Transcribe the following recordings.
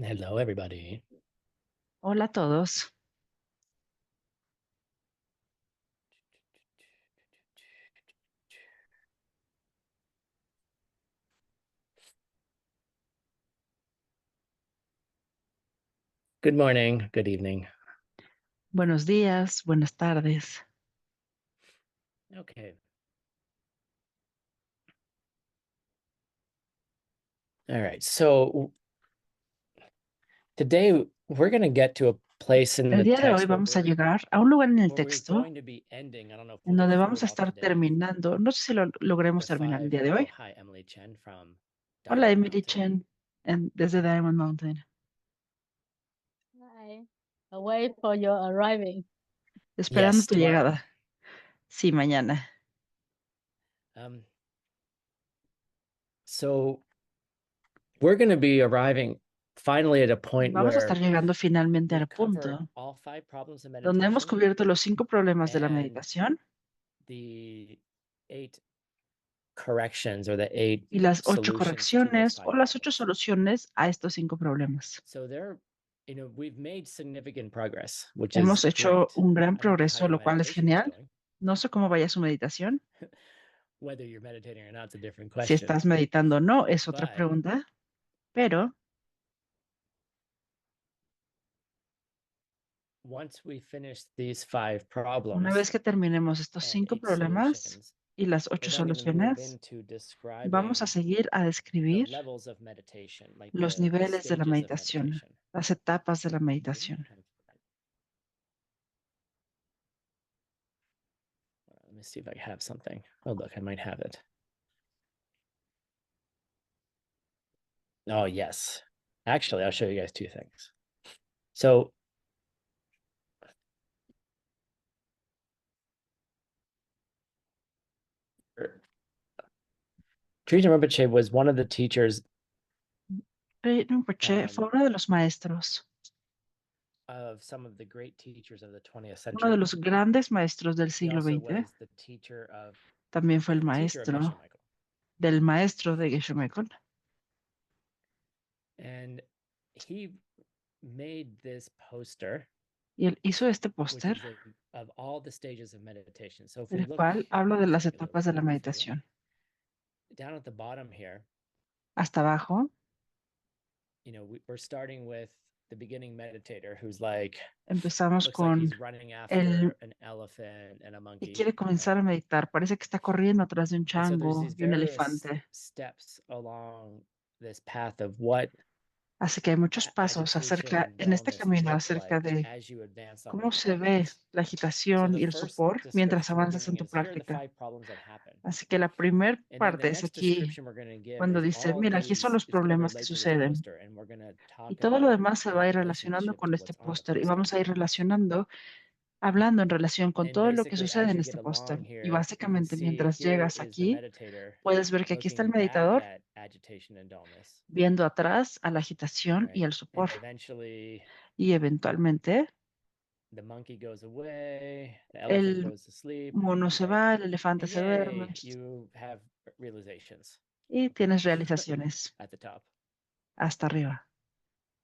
Hello, everybody. Hola a todos. Good morning, good evening. Buenos días, buenas tardes. Okay. All right. So today we're going to get to a place in El the día de hoy text vamos a llegar a un lugar en el where we're texto going to be ending. I don't know if en we'll get donde through vamos it a all estar today. terminando. No sé si lo logremos The terminar el five. día de Oh, hoy. hi, Emily Chen from Hola, Diamond Emily Mountain. Chen, desde Diamond Mountain. Hi. Away for your arriving. Esperando Yes, tu tomorrow. llegada. Sí, mañana. So we're going to be arriving finally at a point Vamos a where estar llegando finalmente al we've covered punto all 5 problems of donde hemos meditation cubierto los 5 problemas de la and meditación the 8 corrections or the 8 y las 8 solutions to those correcciones 5 o las 8 problems. soluciones a estos 5 problemas. So we've made significant progress, which Hemos is hecho great. un gran I don't know how progreso, your lo cual es meditation is genial. going. No sé cómo vaya su meditación. Whether you're meditating or not is a different Si question. estás meditando o no, es otra But pregunta, pero once we finish these 5 una problems vez que terminemos estos and 5 8 problemas solutions, y las we're 8 then going to move soluciones, into vamos a describing seguir a the describir levels of meditation, like los the niveles de la stages of meditación, meditation. las etapas de la meditación. Let me see if I have something. Oh, look, I might have it. Oh, yes. Actually, I'll show you guys 2 things. So Trijang Rinpoche was one of the teachers Rinpoche fue uno de los maestros, of some of the great teachers of the 20th uno de century. los grandes maestros del He siglo also XX. was the teacher of También fue el teacher of Geshe maestro Michael. del maestro de Geshe Michael. And he made this poster, Y él hizo este which póster, is of all the stages of meditation. So if we el look, cual habla de las take a little etapas de la zoom for you. meditación. Down at the bottom here, Hasta abajo, we're starting with the beginning meditator who's like, empezamos looks like con he's running el after an elephant and a que monkey. quiere comenzar a meditar. Parece que está corriendo atrás de un And so there's chango these y un various elefante. steps along this path of what Así que hay muchos pasos agitation and en este dullness camino look acerca like de as you advance on cómo these se ve practices. la So agitación the y el first sopor mientras description we're avanzas en giving tu is here are the práctica. 5 problems that happen. Así que la primera And then the parte es next aquí, description we're going to give cuando is dice, all mira, aquí son these, los it's going to problemas que relate to this suceden. poster, and we're going to Y talk todo lo about it demás se in va a ir relacionando relationship con to este what's on the póster y poster. vamos a ir relacionando, hablando en relación con And todo lo que basically, sucede as en you este get póster. along Y here, you can básicamente see mientras here llegas is the aquí, meditator puedes ver que aquí está el looking back meditador at agitation and dullness, viendo atrás a la agitación y right? el And sopor. eventually Y eventualmente the monkey goes away, the elephant el goes to sleep, mono se right? va, el elefante And se duerme yay, you have realizations y tienes realizaciones at the top. hasta arriba.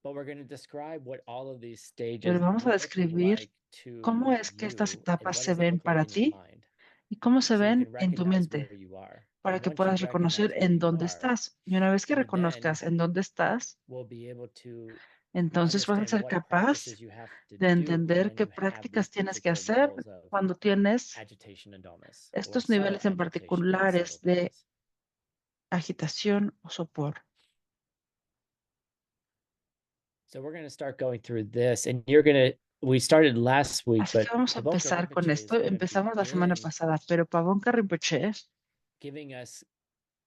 But we're going to describe what all of these stages Pero vamos a look describir like to cómo es que estas you, and etapas what se does it ven look like para in your ti mind, y cómo se so you ven can en tu recognize mente, where you are. para And que once you puedas reconocer recognize where en you dónde are, estás. Y una vez que you then reconozcas en dónde estás, will be able to entonces vas a understand ser what capaz practices you have to de do entender when qué you have these prácticas tienes que particular hacer levels of cuando tienes agitation and dullness, or estos subtle niveles en agitation and subtle particulares de dullness. agitación o sopor. So we're going to start going through this, and we started last week, Así que but vamos a Pavonka empezar con Rinpoche is esto. going to Empezamos la semana begin pasada, pero Pavonka Rinpoche giving us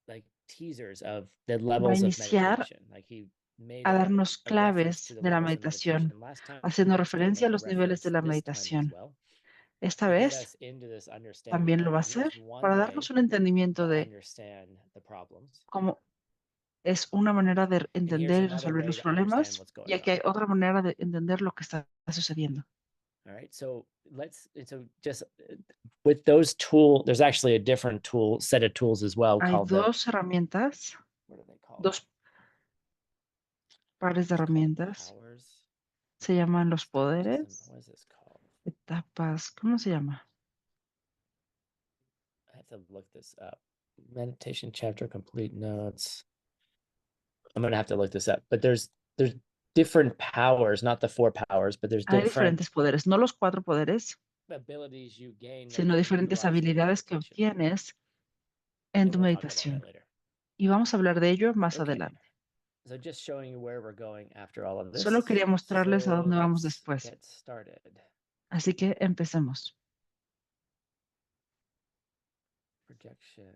like teasers of the va a levels of iniciar meditation. Like he made a darnos a reference to claves the de la levels of meditation. meditación, And last time haciendo he was going to referencia a make a los niveles de reference la this time as meditación. well Esta to get vez us into this understanding también lo that va a here's hacer one para way darnos un entendimiento to de understand the problems, cómo es una manera de and here's entender y another resolver way los to understand problemas, what's going y aquí hay on. otra manera de entender lo que está sucediendo. All right, so just with those tools, there's actually a different set of tools as well Hay called the, dos herramientas, what are they called? dos pares de It's called herramientas. powers, Se llaman los wisdom, poderes, what is this called? etapas. ¿Cómo se llama? I have to look this up. Meditation chapter complete notes. I'm gonna have to look this up. But there's different powers, not the 4 powers, but there's Hay different diferentes poderes, no los 4 poderes, abilities you gain that sino you diferentes utilize in your habilidades que meditation. obtienes en And tu we'll talk about meditación. that later. Y vamos a hablar de ello más Okay. adelante. So just showing you where we're going after all of this. Solo quería mostrarles a dónde vamos let's después. get started. Así que empecemos. Projection.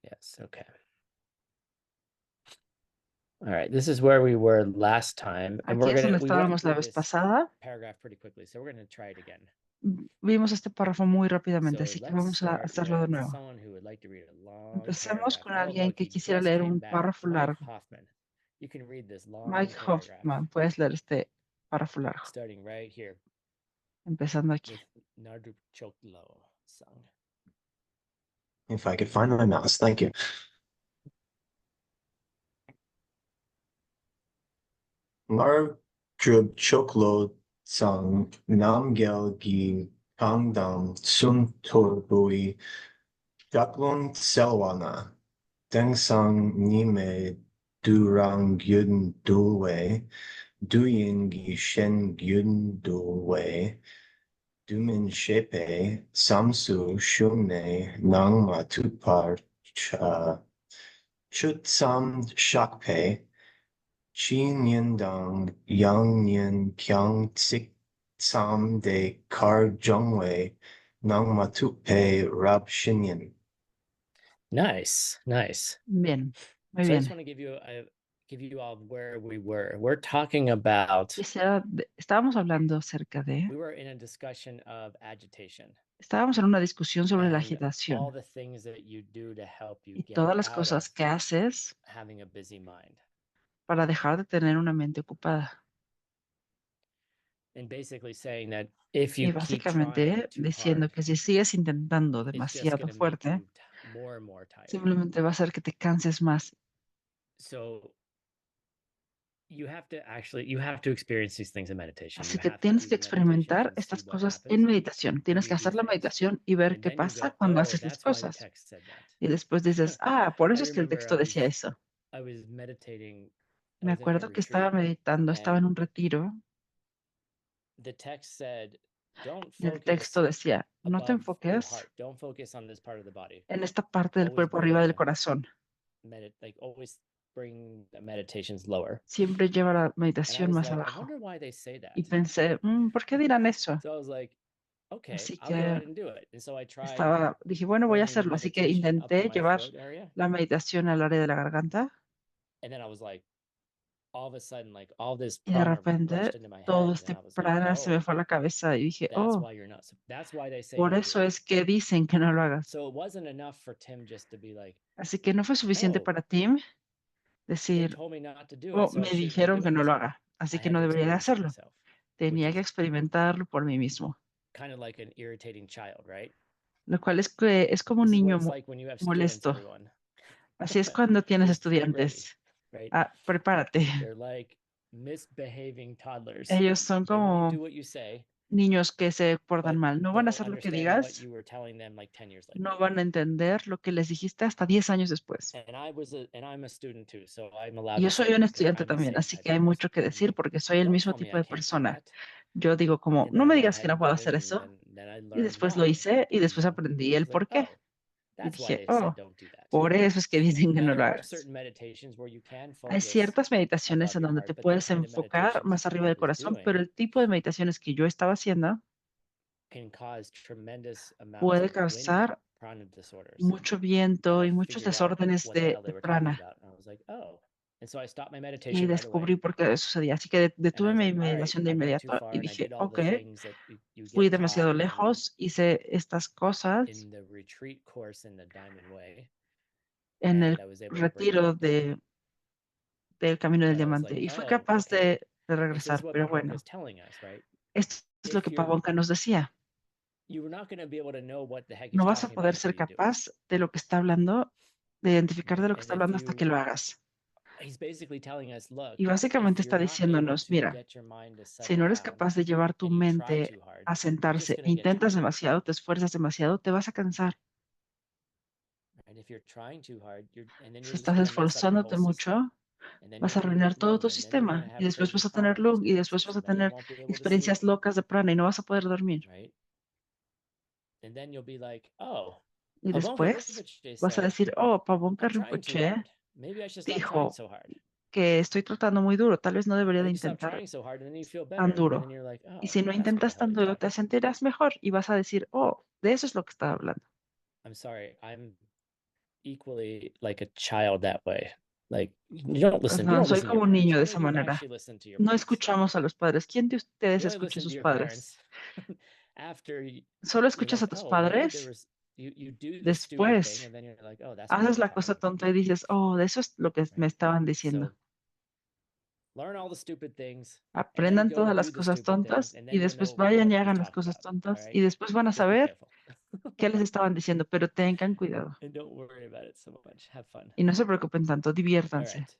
Yes, okay. All right, this is where we were last time, and Aquí es donde we went estábamos la through vez this pasada. paragraph pretty quickly, so we're going to try it again. Vimos este párrafo muy rápidamente, So así que let's vamos a start hacerlo de with nuevo. someone who would like to read a long Empecemos paragraph. con Oh, alguien look, que he quisiera just leer came un back. párrafo Mike largo. Hoffman. You can read this long Mike paragraph, Hoffman, puedes leer este párrafo largo, starting right here empezando aquí. with Nardu Choklo song. If I could find my mouse, thank you. Narjub Choklo Sang Namgyal Gi Kangdam Sun Torbui Daklon Selwana Deng Sang Nime Durang Gyun Dulwe Duyin Gi Shen Gyun Dulwe Dumin Shepe Samsu Shumne Nang Matupar Chut Sam Shakpe Chi Nyen Dang Yang Nyen Kyang Tsik Sam De Kar Jongwei Nang Matupe Rab Shinyan. Nice, nice. Bien, muy So I just bien. want to give you all where we were. We're talking about, Estábamos hablando acerca de, we were in a discussion of agitation estábamos en una discusión sobre la and all agitación the things that you do to help you y get todas las out cosas of que haces having a busy mind. para dejar de tener una mente ocupada. And basically saying that if Y you keep trying básicamente too diciendo hard, que si sigues intentando it's just demasiado going to make fuerte, you more and more tired. simplemente va a hacer que te canses más. So you have to experience these things in meditation. Así You que have to tienes do que the meditation experimentar and see estas what cosas happens en meditación. when Tienes you que do hacer la things. meditación y ver And qué then you pasa go, cuando oh, haces las that's why the cosas. text said that. Y después dices, por I eso es que el remember texto decía eso. I was meditating. I Me was in a acuerdo que estaba retreat, meditando, estaba en and un retiro the text said, don't y el focus texto decía, no te above your enfoques heart. Don't focus on this part of the body. en esta parte del Always cuerpo bring arriba del the corazón. always bring the meditations lower. Siempre lleva la And I meditación was más like, I abajo. wonder why they say that. Y pensé, ¿por qué dirán eso? So I was like, okay, Así I'll go que ahead and do it. And so I tried dije, bueno, voy a bringing the hacerlo. Así que meditation up to intenté my llevar throat area. la meditación al área de la garganta And then I was like, all of a sudden, like all this y de prana repente rushed into my head. todo And este I was like, prana se me oh, fue a la cabeza y dije, that's why you're not. That's why they say por don't do eso it. es que dicen que no lo hagas. So it wasn't enough for Tim just to be like, Así que no fue suficiente oh, para Tim they decir, told me not to do it, so I me shouldn't be dijeron que doing no it. lo haga, así I que had no to debería de experience it hacerlo. myself, Tenía which que is experimentarlo por mí mismo. kind of like an irritating child, right? Lo cual es que es como un This is what niño it's like when you have students, molesto. everyone. Así es cuando tienes Just get ready, estudiantes. right? Prepárate. They're like misbehaving toddlers. Ellos son They won't como do what you say, niños que se portan but mal. No they van a won't hacer lo que understand what digas, you were telling them like 10 years later. no van a entender lo que les dijiste hasta 10 años después. And I'm a student too, so I'm allowed Y yo to soy say un that, 'cause estudiante I'm the también, same así type que of hay person. mucho que I'm decir like, porque soy el don't mismo tell me tipo I de can't do persona. that. Yo digo como, And no then I me went digas ahead que no and puedo did it, hacer and eso. then I Y learned después lo why. hice y después And aprendí I el was like, por qué. oh, Y that's why dije, they said don't do that. por eso es que dicen que Now no there lo are hagas. certain meditations where you can Hay focus ciertas meditaciones above en your donde heart, te but the puedes kind of enfocar meditations más arriba I del was corazón, pero doing el tipo de meditaciones que yo estaba haciendo can cause tremendous amounts puede of wind causar prana disorders. mucho And viento I y muchos figured out desórdenes what the hell de they were talking prana. about. And I was like, oh. And so I stopped my Y meditation right away. descubrí por qué sucedía. Así que And I detuve was mi like, all right, meditación de I went too inmediato far y and I dije, did all the things that you fui get taught demasiado lejos, hice estas cosas in the retreat course in the Diamond Way. en el And I was able to bring it retiro back down. del Camino del But I was Diamante like, y fui oh, capaz okay. de This is regresar. what Pero Pavonka bueno, is telling us, right? esto es lo If que you're Pavonka nos decía. you're not going to be able to know what the heck he's No vas a talking about poder until ser you do it. capaz de lo que está hablando, de identificar de lo que And está if hablando hasta que you lo hagas. he's basically telling us, look, Y básicamente if está you're not able diciéndonos, to mira, get your mind to si settle no eres down capaz de llevar tu and you try mente too hard, a you're just sentarse e going to get intentas tired. demasiado, te esfuerzas demasiado, te vas a cansar. And if you're trying too hard, and then Si you're just estás going to mess up your whole esforzándote system. mucho, And then you're vas a going to arruinar get todo lung, tu and then you're going to sistema. Y have después crazy vas a tener prana lung, y después experiences, vas a and then you tener won't be able to sleep, experiencias locas de prana y no vas a poder dormir. right? And then you'll be like, oh, Y Pamonka después Rinpoche vas a said, decir, oh, Pavonka I'm trying too Rinpoche hard. Maybe I should stop trying dijo so hard. que estoy tratando muy duro, tal vez no debería And de then you stop intentar trying so hard, and then you feel tan better. And then duro. you're like, Y oh, si no that's what the intentas hell tan he's duro, te talking. sentirás mejor y vas a decir, oh, de eso es lo que estaba hablando. I'm sorry, I'm equally like a child that way. Like you don't listen. You Perdón, don't soy listen to your como un parents. niño de When esa do you manera. actually listen to your No parents? escuchamos a los padres. ¿Quién de ustedes You only escucha a listen to sus your padres? parents after Solo you're escuchas like, a tus oh, maybe there padres, was you do the stupid thing, después and then you're like, oh, that's what they haces were la cosa talking about, tonta y dices, oh, de eso es lo que me right? estaban diciendo. So learn all the stupid things, and then Aprendan go todas do las the cosas stupid things, tontas and y then you'll después know vayan what y he's hagan las talking cosas about. All tontas y right, después van a just be saber careful qué les estaban diciendo, pero tengan cuidado and don't worry about it so much. Have fun. y no se preocupen tanto, All diviértanse. right.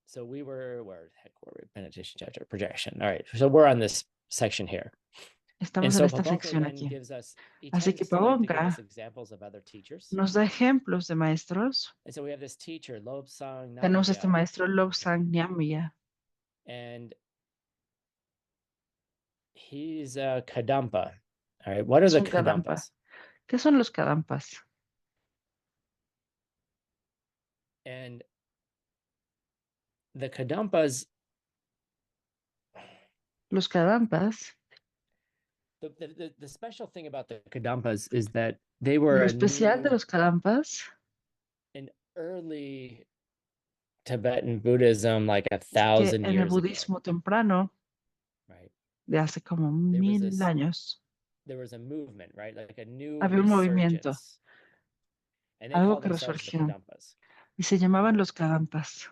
So where the heck were we? Meditation chapter, projection. All right. So we're on this section here. And Estamos en so esta Pabonka sección then aquí. gives us, he Así que tends to like to give us Pavonka examples of other teachers. nos da ejemplos de maestros. And so we have this teacher, Lobsang Tenemos este Namgyal, maestro Lobsang Nyamya. and he's a Kadampa. All right. What are Es the un Kadampa. Kadampas? ¿Qué son los Kadampas? And the Kadampas, Los Kadampas, the special thing about the Kadampas is that they were lo a especial de new, los Kadampas, an early Tibetan Buddhism, like que 1,000 en el years ago, budismo temprano, right? de hace como There was 1000 this, años, there was a movement, right? Like a new había un movimiento, resurgence. And they algo called que themselves the resurgió, Kadampas. y se llamaban Right. los Kadampas.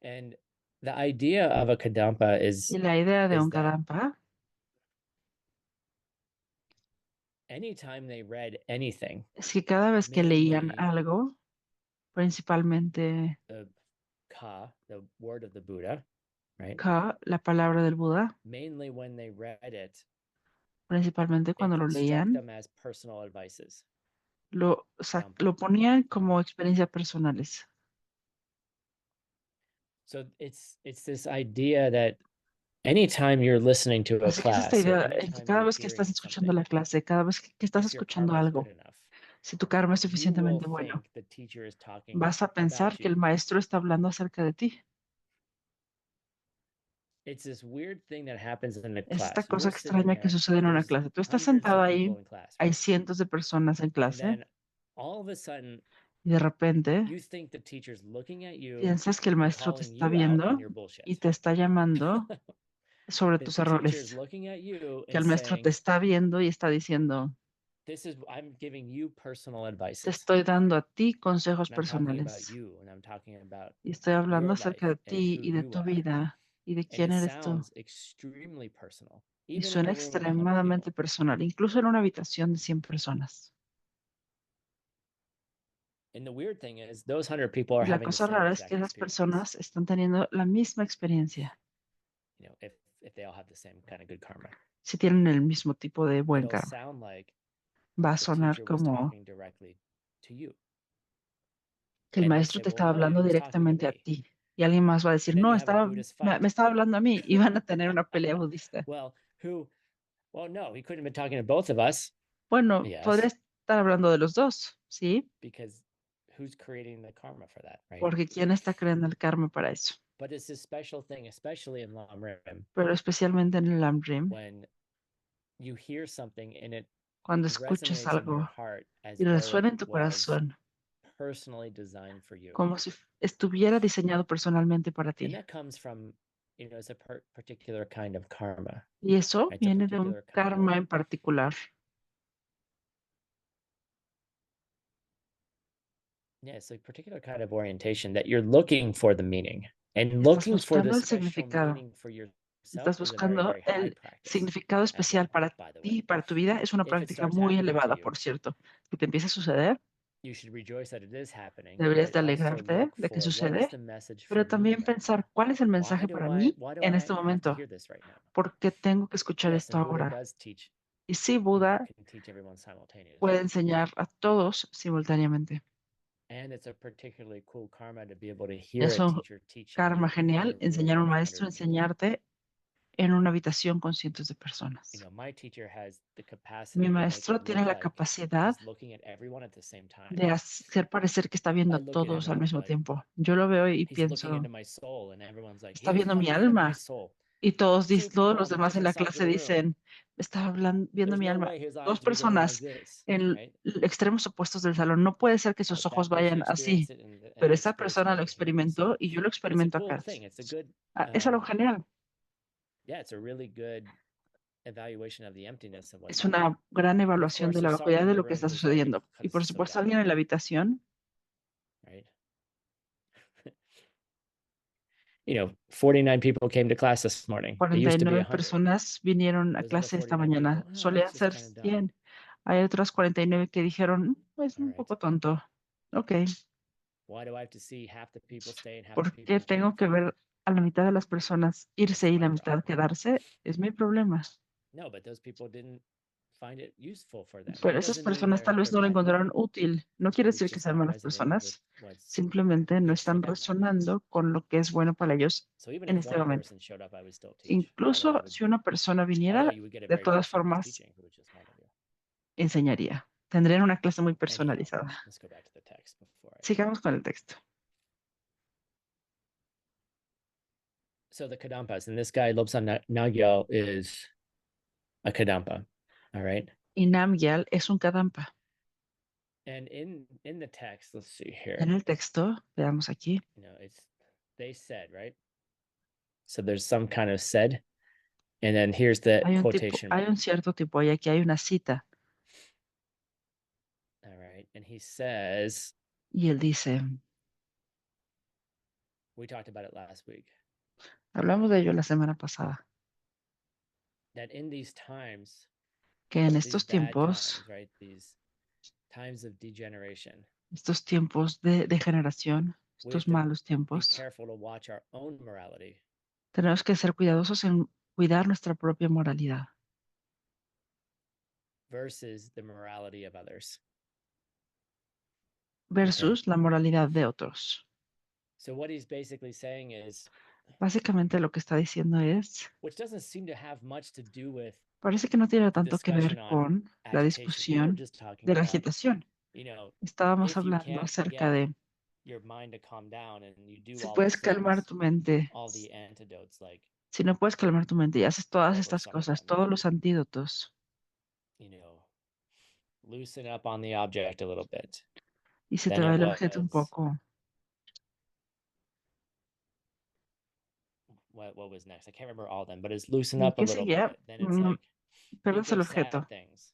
And the idea of a Kadampa Y la idea de is un that Kadampa anytime they read anything, es que cada vez que leían mainly algo, principalmente the Ka, the word of the Buddha, right? Ka, la palabra del Buda, Mainly when they read it, principalmente it cuando lo could strike leían, them as personal advices. lo Dampa. ponían como experiencias personales. So it's this idea that anytime you're listening to a Así que es esta class or idea en que anytime cada you're vez que estás hearing escuchando something, la clase, cada vez que estás if your escuchando karma is good algo, enough, si tu karma es you will suficientemente bueno, think the teacher is talking vas a pensar about que el you. maestro está hablando acerca de ti. It's this weird thing that happens in a Es esta class. cosa You're sitting extraña que there, sucede en una there's clase. Tú estás hundreds sentado of ahí, people in class, hay right? cientos de personas en And clase then all of a sudden, y de repente you think the teacher's looking at you piensas que el and maestro te calling está you out viendo on your bullshit. y te está llamando sobre The tus teacher's errores. looking at you Que and el maestro te saying, está viendo y está diciendo, I'm giving you personal te advices. estoy dando a ti consejos And I'm talking about personales. you, and I'm talking about Y estoy hablando your acerca life de and ti who y de you tu are. vida y de And quién it eres tú. sounds extremely personal, Y even in suena a room of 100 extremadamente people. personal, incluso en una habitación de 100 personas. And the weird thing is, those 100 people are Y la having the cosa same rara es exact que esas experience. personas están teniendo la misma experiencia You know, if they all have the same kind of good karma, si tienen el mismo tipo de buen it'll karma. sound like Va a the sonar teacher was como talking directly to you. que el And they'll maestro say, te well, estaba no, he hablando was talking to directamente a me. ti. Y alguien más va a decir, And then no, you have a Buddhist me fight. estaba hablando a mí. Y van a tener una pelea budista. Well, no, he couldn't have been talking to both of us. Bueno, Yes. podría estar hablando de los dos, ¿sí? Because who's creating the karma for that, right? Porque ¿quién está creando el karma para eso? But it's this special thing, especially in LAM RIM, Pero especialmente en el LAM RIM, when you hear something and it cuando escuchas resonates in your algo heart as y though resuena en it tu was corazón, personally designed for you. como si estuviera diseñado personalmente para And ti. that comes from, it's a particular kind of karma. Y eso It's a viene de un particular kind of, karma en particular. yeah, it's a particular kind of orientation that you're looking for the meaning and Estás looking for buscando the el special significado. meaning for yourself Estás is a very, buscando very high el practice significado as especial well, para by the ti way. y para tu vida. Es una If it práctica starts muy happening to elevada, you, por cierto. Si te empieza a suceder, you should rejoice that it is happening, Deberías but de also alegrarte look de que for what is sucede, the message for pero me también right pensar now. cuál es el mensaje para mí Why do en I este have to momento. hear this right now? ¿Por qué tengo que escuchar Yes, esto and Buddha ahora? does teach, Y sí, you know, Buda can teach everyone simultaneously. puede enseñar a todos simultáneamente. And it's a particularly cool karma to be able to hear Es a un teacher teaching karma you in genial a room enseñar a un of maestro a hundreds of people. enseñarte en una habitación con cientos de You personas. know, my teacher has the capacity Mi to make maestro it tiene look la like capacidad he's looking at everyone at the same time. de hacer parecer que está viendo I a look at todos him al and I'm mismo like, tiempo. Yo lo veo y he's looking pienso, into my soul, and everyone's like, está he was viendo mi looking into my alma. soul. Y todos, Two todos people los on demás en different la sides of clase the room. dicen, está viendo There's mi no alma. way his eyes Dos would be going like personas this, en right? extremos opuestos del salón. No puede ser que sus But ojos that person vayan así. experienced it, and Pero I esa experienced it persona lo over here. experimentó So y yo lo it's a experimento cool acá. thing. It's a good, Es algo genial. yeah, it's a really good evaluation of the emptiness of what's Es happening. una gran And of evaluación course, de la there's someone vacuidad in de the lo que room está who's like, sucediendo. because Y por it's so supuesto, dark, alguien en la habitación, right? You know, 49 people came to class this morning. It used to be 49 100. personas vinieron a Those other clase esta 49 mañana. people, oh, Solían that's just ser kind of dumb. 100. Hay otras 49 que dijeron, es All un right. poco tonto. Ok, Why do I have to see half the people stay and half ¿por the people qué tengo leave? que ver a la mitad de las personas irse That's y my la mitad problem. quedarse? Es mi problema. No, but those people didn't find it useful for them. Pero That esas doesn't mean personas tal vez they're no lo bad encontraron people. útil. No quiere It's decir que just sean not malas resonating with personas. what's Simplemente no good for están them right now. resonando con lo que es bueno para ellos So even en if este one momento. person showed up, I would still teach. Incluso si una persona Although viniera, you would get a de very todas personalized formas, teaching, which is one of you. enseñaría. Tendrían una clase muy Anyhow, personalizada. let's go back to the text before I... Sigamos con el texto. So the Kadampas, and this guy Lobsang Nagyal is a Kadampa, all right? Y Namgyal es un Kadampa. And in the text, let's see here. En el texto, veamos aquí. You know, it's they said, right? So there's some kind of said, and then here's the quotation. Hay un cierto tipo, y aquí hay una cita. All right, and he says, Y él dice, we talked about it last week, hablamos de ello la semana pasada, that in these times, que en these estos bad tiempos, times, right? These times of degeneration, estos tiempos de degeneración, we have estos to malos be tiempos, careful to watch our own morality tenemos que ser cuidadosos en cuidar nuestra propia moralidad versus the morality of others. versus la moralidad de otros. So what he's basically saying is, Básicamente lo que está diciendo es, which doesn't seem to have much to do with parece que no tiene the tanto que ver discussion on con la agitation. We were discusión just talking de la about, agitación. you know, Estábamos if you hablando can't acerca get de your mind to calm down and you do si all the puedes calmar things, tu mente, all the antidotes, like, si no puedes calmar tu mente y haces todas over estas some of cosas, them, todos los antídotos, you know, loosen up on the object a little bit. y se te Then va it el objeto un was, poco. what was next? I can't remember all of them, but it's loosen ¿Y up a qué little seguía? bit. Then it's like, Pierdes think el of sad objeto. things,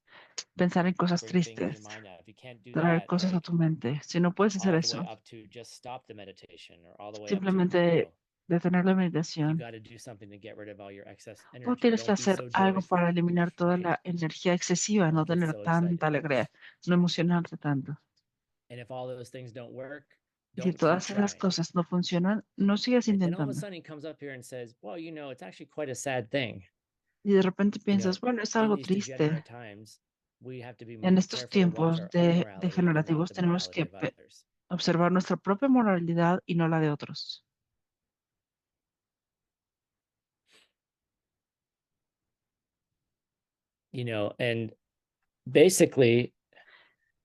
Pensar en like cosas bring things in your tristes, mind out. If you can't do traer that, cosas a like tu mente. Si no puedes hacer all the way eso, up to just stop the meditation, or all the way up to, simplemente detener la you meditación. got to do something to get rid of all your excess O energy. tienes que Don't be hacer so algo joyful, para eliminar toda right? la energía excesiva, no Don't get tener so tanta excited. alegría, no emocionarte tanto. And if all those things don't work, Y si don't keep todas esas trying. cosas no funcionan, no sigas Right? Then all of a intentando. sudden he comes up here and says, well, you know, it's actually quite a sad thing. Y de repente You know, piensas, bueno, es in algo these triste. degenerate times, we have to be En estos careful to watch tiempos our own morality and not degenerativos the tenemos morality que of others. observar nuestra propia moralidad y no la de otros. You know, and basically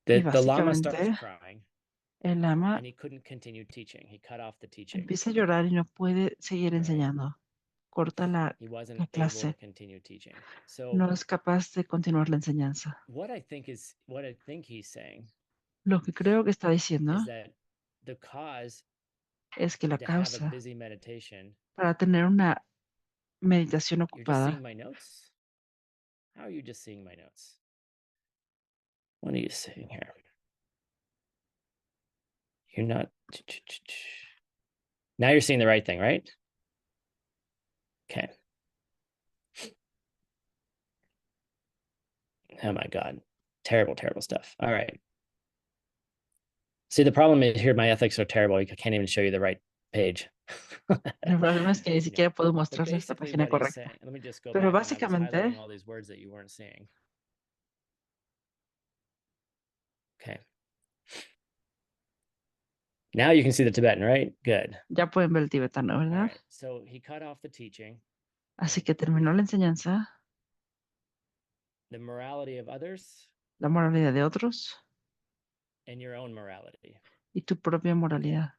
Y the Lama starts básicamente crying el lama and he couldn't continue teaching. He cut off the teaching. empieza a llorar y no puede seguir Right. enseñando. Corta la He wasn't la able clase. to continue teaching. So No es capaz de continuar la enseñanza. what I think he's saying Lo que creo que está diciendo is that the cause es que la to have a causa busy meditation. para tener una meditación You're just ocupada. seeing my notes? How are you just seeing my notes? What are you saying here? You're not. Now you're seeing the right thing, right? Okay. Oh my God. Terrible, terrible stuff. All right. See, the problem is here, my ethics are terrible. I can't even show you the right page. El problema es que ni You know, siquiera puedo but mostrarles esta basically página what he's correcta. saying, let me just go Pero back, and I was básicamente, highlighting all these words that you weren't seeing. Okay. Now you can see the Tibetan, right? Good. ya pueden ver el tibetano, All ¿verdad? right. So he cut off the teaching, Así que terminó la enseñanza, the morality of others, la moralidad de otros and your own morality. y tu propia moralidad.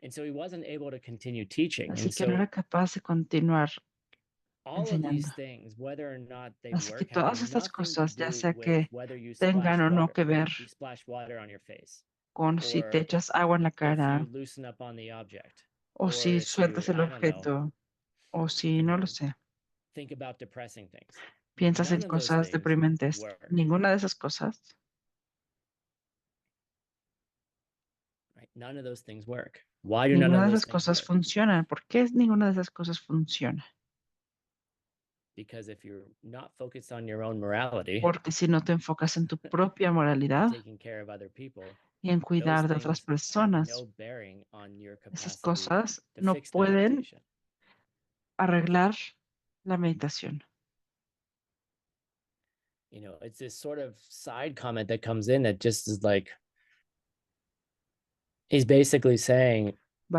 And so he wasn't able to continue teaching. Así And que no so era capaz de continuar all of these enseñando. things, whether or not they Así que work, have todas estas nothing to cosas, ya do sea with que whether you tengan splash o no water, que ver you splash water on your face, con si te or echas agua en la if cara, you loosen up on the object, o or si if sueltas you, el I don't know, objeto, o si you no lo know, sé, think about depressing things. piensas en None of those cosas things deprimentes. work. Ninguna de esas cosas, Right? None of those things work. Why do none ninguna of de those esas things cosas work? funcionan. ¿Por qué ninguna de esas cosas funciona? Because if you're not focused on your own morality, Porque si no te enfocas en tu propia moralidad taking care of other people, y en those cuidar de otras things have personas, no bearing on your esas capacity cosas to no fix the pueden meditation. arreglar la meditación. You know, it's this sort of side comment that comes in that just is like, he's basically saying,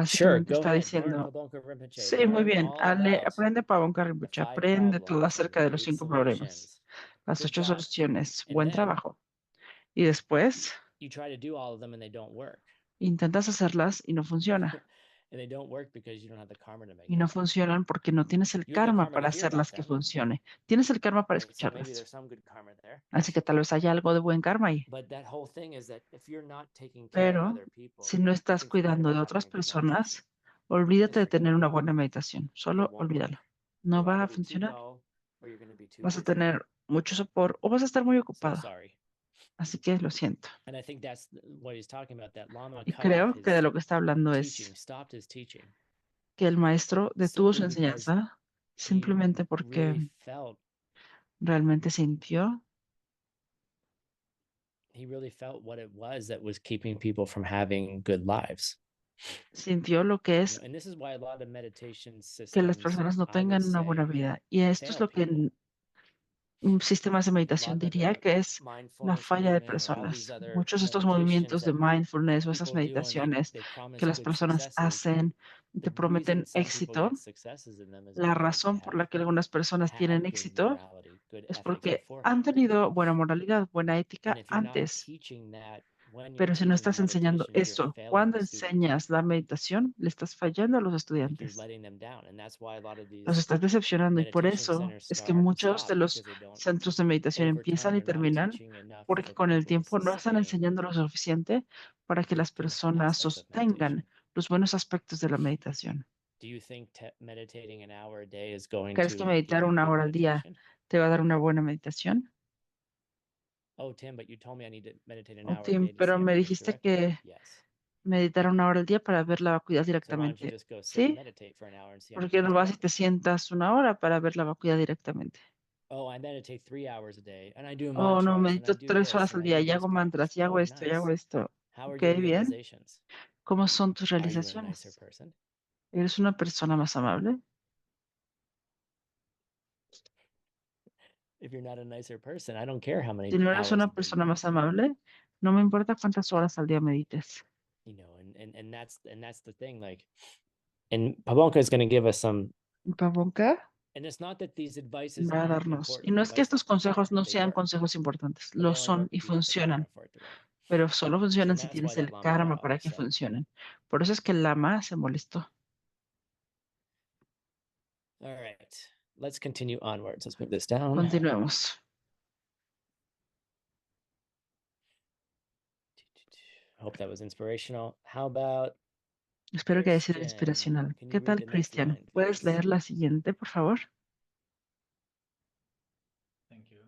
sure, Básicamente go está ahead, learn diciendo, Pabonka Rinpoche, sí, muy learn bien, all about aprende Pabonka the Rinpoche, 5 aprende todo problems and acerca de the los 8 5 problemas, solutions. las Good 8 job. soluciones. And Buen then trabajo. Y después you try to do all of them and they don't work. intentas hacerlas y no funciona. And they don't work because you don't have the karma to make Y them no work. funcionan porque no tienes el You have the karma karma to para hear about hacerlas que them, funcione. Tienes el karma para right? So maybe escucharlas. there's some good karma there. Así que tal vez haya algo de buen karma ahí. But that whole thing is that if you're not taking care of Pero other people, si no you estás can forget cuidando about de having otras a good meditation. personas, olvídate Just de forget tener una about it. buena meditación. It Solo won't work. olvídalo. No You'll va either a be too funcionar. dull or you're going to be too Vas a busy. tener mucho sopor o vas a estar muy So ocupado. sorry. Así que lo siento. And I think that's what he's talking about. That Lama Y cut off creo que de his lo que está hablando teaching, es stopped his teaching, que el maestro detuvo su simply because enseñanza he simplemente porque really felt realmente sintió what it was that was keeping people from having good lives. lo que You es know, and this is why a lot of meditation que las systems, personas no I would tengan una buena say, vida. Y esto es fail lo que people. sistemas de A meditación lot of diría the que es la mindfulness falla de movement or all these personas. other Muchos de estos meditations movimientos de that mindfulness o esas people do, and meditaciones they que promise las good personas successes. hacen y The te reason prometen some people éxito, get successes in them is la because they razón por la que algunas personas had tienen good éxito morality, good es ethics porque han beforehand. tenido buena moralidad, buena And ética if you're not antes. teaching that when you're Pero si no teaching the estás enseñando meditation, you're eso, failing cuando the student. enseñas la meditación, le estás fallando a los Like you're estudiantes. letting them down. And that's why a lot of Los these estás decepcionando y por meditation eso centers es que start and muchos de stop los because they don't, centros de meditación over empiezan time, y they're not terminan teaching enough porque for con el people to tiempo no están sustain enseñando lo suficiente para que the las good personas aspects of meditation. sostengan los buenos aspectos de la meditación. Do you think meditating an hour a day is going ¿Crees que to give meditar you una good hora al día meditation? te va a dar una buena meditación? Oh, Tim, but you told me I need to meditate an Oh, hour a Tim, day to pero see me everything dijiste directly. que Yes. meditar una hora al día para ver la vacuidad So why don't you directamente. just go sit and ¿Sí? meditate for an hour and see how ¿Por much qué better no you vas y get? te sientas una hora para ver la vacuidad directamente? Oh, I meditate 3 hours a day and I do Oh, no, mantras and I medito do 3 horas this al and I día do y this hago practice. mantras y hago Oh, esto y hago nice. esto. How are Ok, your bien. realizations? ¿Cómo son tus Are you a nicer realizaciones? person? ¿Eres una persona más amable? If you're not a nicer person, I don't care how many Si no eres hours una a day you persona más meditate. amable, no me importa cuántas horas al día medites. You know, and that's the thing. Like, and Pavonka is going to give us some. Pavonka And it's not that these advices va a aren't darnos. Y important. no The es que advice estos consejos are, no they sean work, consejos importantes, but they lo only son work y if you have the karma funcionan, for it to work. pero solo So funcionan si that's why tienes that el lama got karma all para que upset. funcionen. Por eso es que el lama se molestó. All right, let's continue onwards. Let's move this down. Continuemos. Hope that was inspirational. How about Espero que haya sido Christian? inspiracional. Can ¿Qué you read tal, the next Cristian? line, ¿Puedes please? leer la siguiente, por favor? Thank you.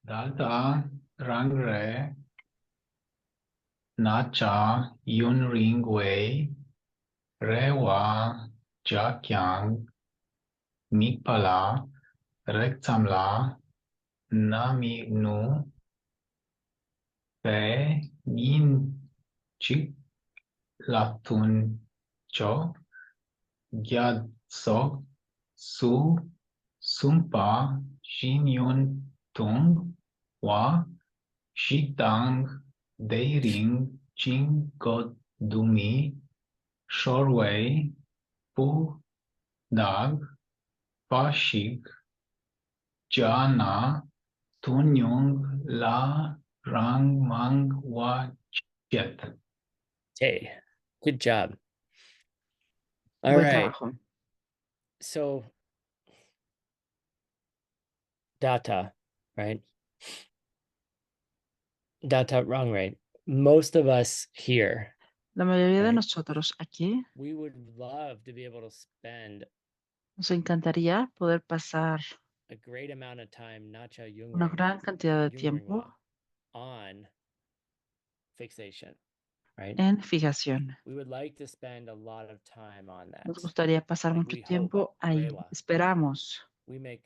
Dalta rangre nacha yun ring wei rewa jakyang mikpala rektamla nami nu pe yin chik latun cho gyad sok su sumpa shin yun tung wa shitang deiring ching god dumi shorway pu dag pashik jana tunyong la rang mang wa chet. Okay, good job. All Buen right, trabajo. so data, right? Data wrong, right? Most of us here, La mayoría de Right. nosotros aquí we would love to be able to spend nos encantaría poder pasar a great amount of time, nacha una yungring, gran cantidad de Yungring tiempo wa, on fixation, right? en fijación. We would like to spend a lot of time on that. Nos gustaría pasar Like mucho we hope, tiempo ahí. rewa. Esperamos. We make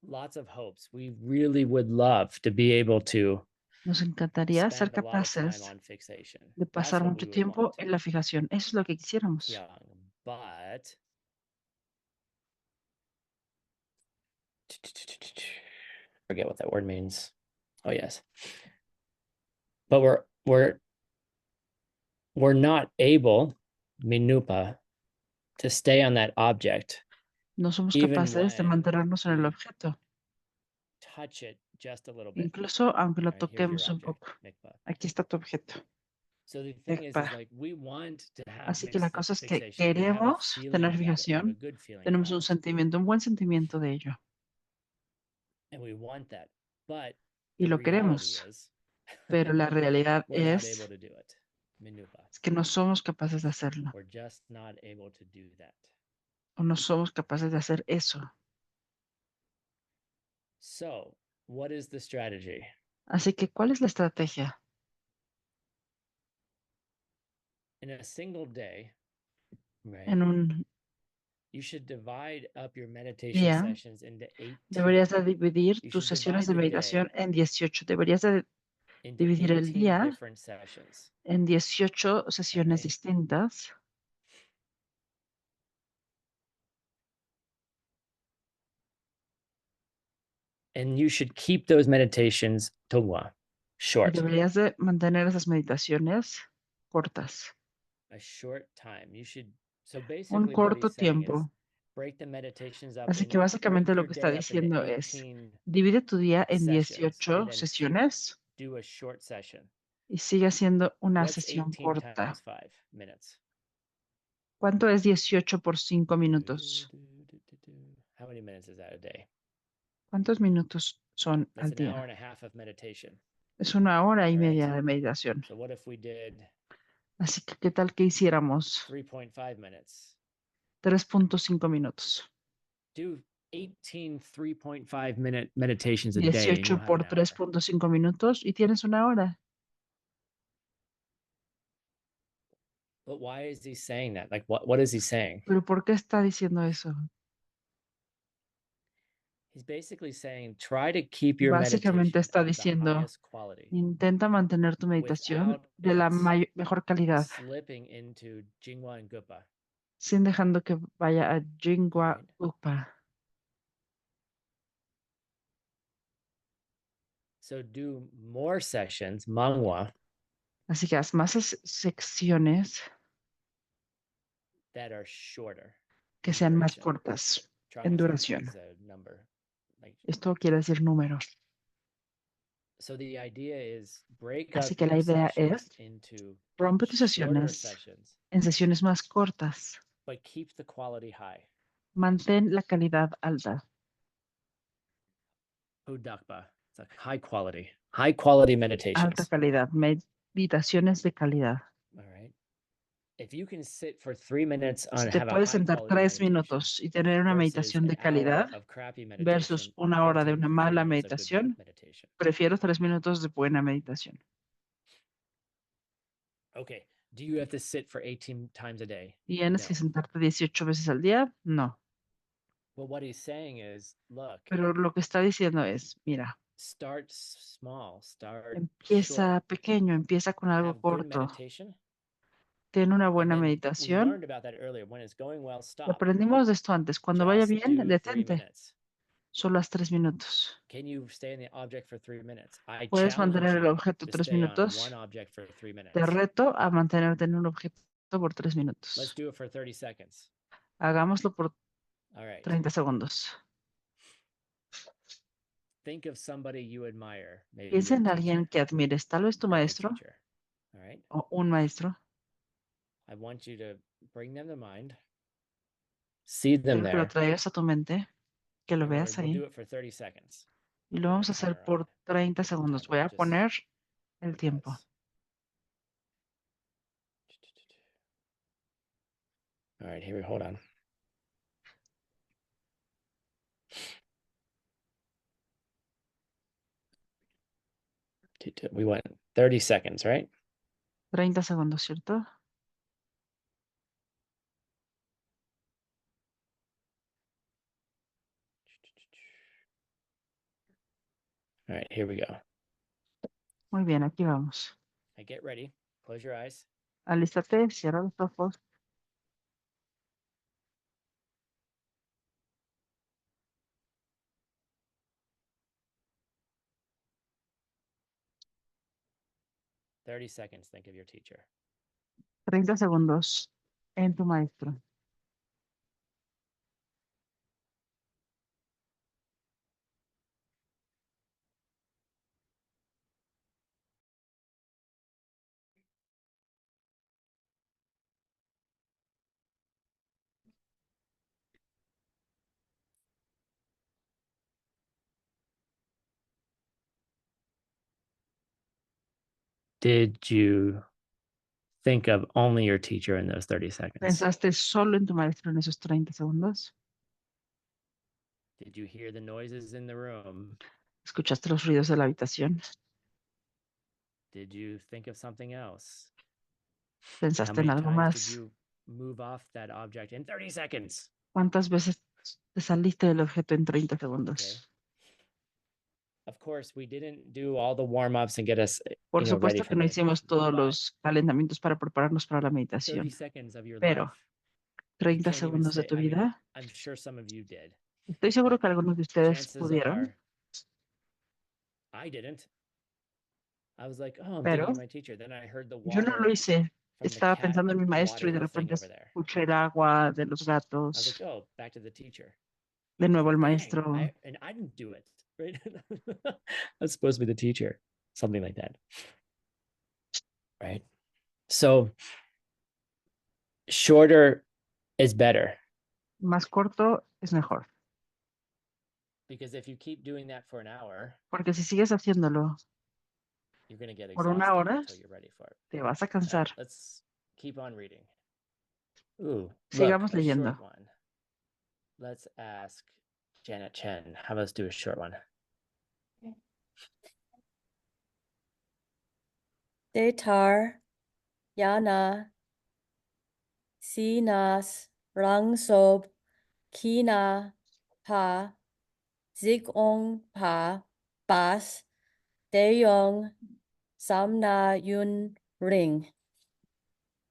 lots of hopes. We really would love to be able to Nos encantaría ser spend a lot of time capaces on fixation. de That's pasar what mucho we would tiempo want. en la fijación. Eso es lo que quisiéramos. Yeah, but forget what that word means. Oh yes. But we're not able, minupa, to stay on that object, No somos even capaces de when mantenernos en el we objeto, touch it just a little bit. incluso aunque lo All right, here's your toquemos un object, poco. mikvah. Aquí está tu objeto. So the thing is Mikvah. like we want to have Así que la cosa es que fixation. We have a queremos feeling tener about it. We have a fijación, good feeling tenemos about un it. sentimiento, un buen sentimiento de ello. And we want that. But Y the lo reality queremos. is Pero la realidad we're not es able to do it. Minupa. que no somos capaces de hacerlo. We're just not able to do that. O no somos capaces de hacer eso. So, what is the strategy? Así que, ¿cuál es la estrategia? In a single day, right? En un You should divide up your meditation día sessions into 18. deberías de dividir You tus should sesiones divide de the meditación day en 18. Deberías de into dividir el 18 día different sessions. en 18 sesiones Alright. distintas. And you should keep those meditations tongwa, Y short, deberías de mantener esas meditaciones cortas. a short time. You should, so Un basically what corto he's saying is tiempo. break the meditations up Así que break básicamente lo your que está day up into diciendo es, 18 divide tu día en sessions 18 and then sesiones do a short session. y sigue haciendo una What's sesión 18 corta. times 5 minutes? ¿Cuánto es 18 por 5 minutos? How many minutes is that a day? ¿Cuántos minutos son That's al an hour día? and a half of meditation. Es una hora y All right. media de meditación. So what if we did Así que, ¿qué tal que hiciéramos 3.5 minutes? 3.5 minutos? Do 18 3.5 minute meditations a day and 18 you'll have por an hour. 3.5 minutos y tienes una hora. But why is he saying that? Like what is he saying? ¿Pero por qué está diciendo eso? He's basically saying try to keep your Básicamente meditation está of the diciendo, highest quality intenta mantener tu meditación without de la it mejor calidad, slipping into Jingwa and Gupa. sin dejando que vaya a Jingwa Right. Upa. So do more sessions, mangwa, Así que haz más secciones that are shorter. que in sean más duration. cortas Try en to duración. use a number. Like, Esto quiere decir números. so the idea is break Así up que la your idea sessions es into rompe tus shorter sesiones sessions, en sesiones más cortas. but keep the quality high. Mantén la calidad alta. Udakpa. It's like high quality Alta meditations. calidad. Meditaciones de calidad. All right. If you can sit for 3 minutes Si on te have a puedes high sentar quality 3 meditation minutos y tener una versus meditación an de hour calidad of crappy versus meditation, una I'll hora de take una 3 mala minutes of good meditación, meditation. prefiero 3 minutos de buena meditación. Okay. Do you have to sit for 18 times a day? ¿Tienes que No. sentarte 18 veces al día? No. But what he's saying is, look, Pero lo que está diciendo es, mira, Start small, start Empieza short, pequeño, empieza con algo have good corto. meditation. Ten una And buena then we meditación. learned about that earlier. When it's going well, stop. Aprendimos de esto antes. Cuando vaya Just bien, do 3 detente. minutes. Solo haz 3 minutos. Can you stay in the object for 3 minutes? I Puedes mantener challenge el you objeto to 3 stay on minutos. one object for 3 Te minutes. reto a mantenerte en un objeto por 3 Let's minutos. do it for 30 seconds. Hagámoslo por All right. 30 segundos. Think of somebody you admire. Maybe Piensa your en alguien teacher. que admires, tal vez tu Your maestro teacher. All right. o un maestro. I want you to bring them to mind. See them Quiero que lo there. traigas a tu mente, que lo And veas we'll do ahí. it for 30 seconds. Y lo vamos a hacer Timer on por it. 30 Put the segundos. timer Voy on a just poner el tiempo. because. All right, here we hold on. We went 30 seconds, right? 30 segundos, ¿cierto? All right, here we go. Muy bien, aquí vamos. Now get ready. Close your eyes. Alístate, cierra los ojos. "30 seconds, think of your teacher." 30 segundos en tu maestro. Did you think of only your teacher in those 30 seconds? ¿Pensaste solo en tu maestro en esos 30 segundos? Did you hear the noises in the room? ¿Escuchaste los ruidos de la habitación? Did you think of something else? How ¿Pensaste en many algo times did más? you move off that object in 30 seconds? ¿Cuántas veces te saliste del objeto en 30 segundos? Okay. Of course, we didn't do all the warm-ups and get us, Por ready supuesto for que no hicimos todos but los calentamientos para prepararnos para la 30 meditación, seconds of your pero life. You 30 can't even segundos de stay. tu I mean, vida, I'm sure some of you did. estoy seguro but que algunos de ustedes Chances pudieron, are, I didn't. I was like, oh, I'm pero thinking of my teacher. Then I heard the yo no lo water hice. from the Estaba cat pensando en mi maestro y de watering the thing repente over there. escuché el agua de los I was like, gatos. oh, back to the teacher. De nuevo el Dang, maestro. and I didn't do it, right? That's supposed to be the teacher, something like that, right? So shorter is better, Más corto es mejor. because if you keep doing that for an hour, Porque si sigues haciéndolo you're going to get por una exhausted hora, until you're ready for it. te vas a All right, cansar. let's keep on reading. Ooh, look, Sigamos a leyendo. short one. Let's ask Janet Chen. How about let's do a short one? Detar Yana Sinas Rangsob Kina Pa Zigong Pa Bas Deyong Samna Yun Ring.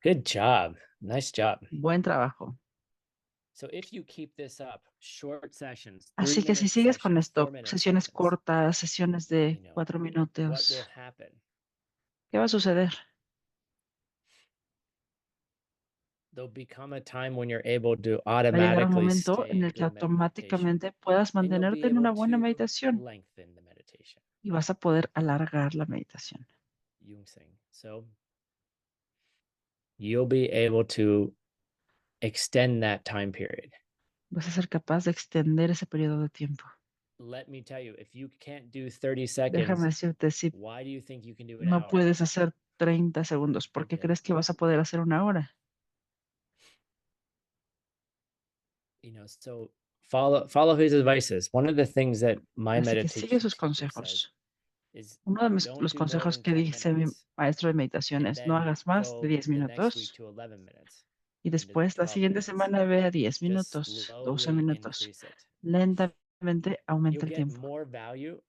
Good job. Nice job. Buen trabajo. So if you keep this up, short sessions, Así que si 3-minute sigues con sessions, esto, 4-minute sesiones sessions, cortas, sesiones de 4 what minutos, will happen? ¿qué va a suceder? There'll become a time when you're able to Va a llegar un automatically momento stay en in el que good meditation, automáticamente puedas and you'll be mantenerte en able una buena to meditación lengthen the meditation. y vas a poder alargar la meditación. Jungsing. So you'll be able to extend that time period. Vas a ser capaz de extender ese periodo de tiempo. Let me tell you, if you can't do 30 Déjame seconds, decirte, si why do you think you can do an no hour? puedes hacer 30 segundos, ¿por qué Okay. crees que vas a poder hacer una hora? So follow his advices. One of the things that my Así que sigue meditation sus teacher says consejos. is Uno de don't los do more consejos than que 10 dice mi minutes, maestro de meditación and es no then hagas más de go 10 the next week minutos to 11 minutes, y and to después la 12 siguiente minutes. semana ve a 10 Just minutos, 12 slowly minutos. increase it. Lentamente You'll aumenta el get tiempo. more value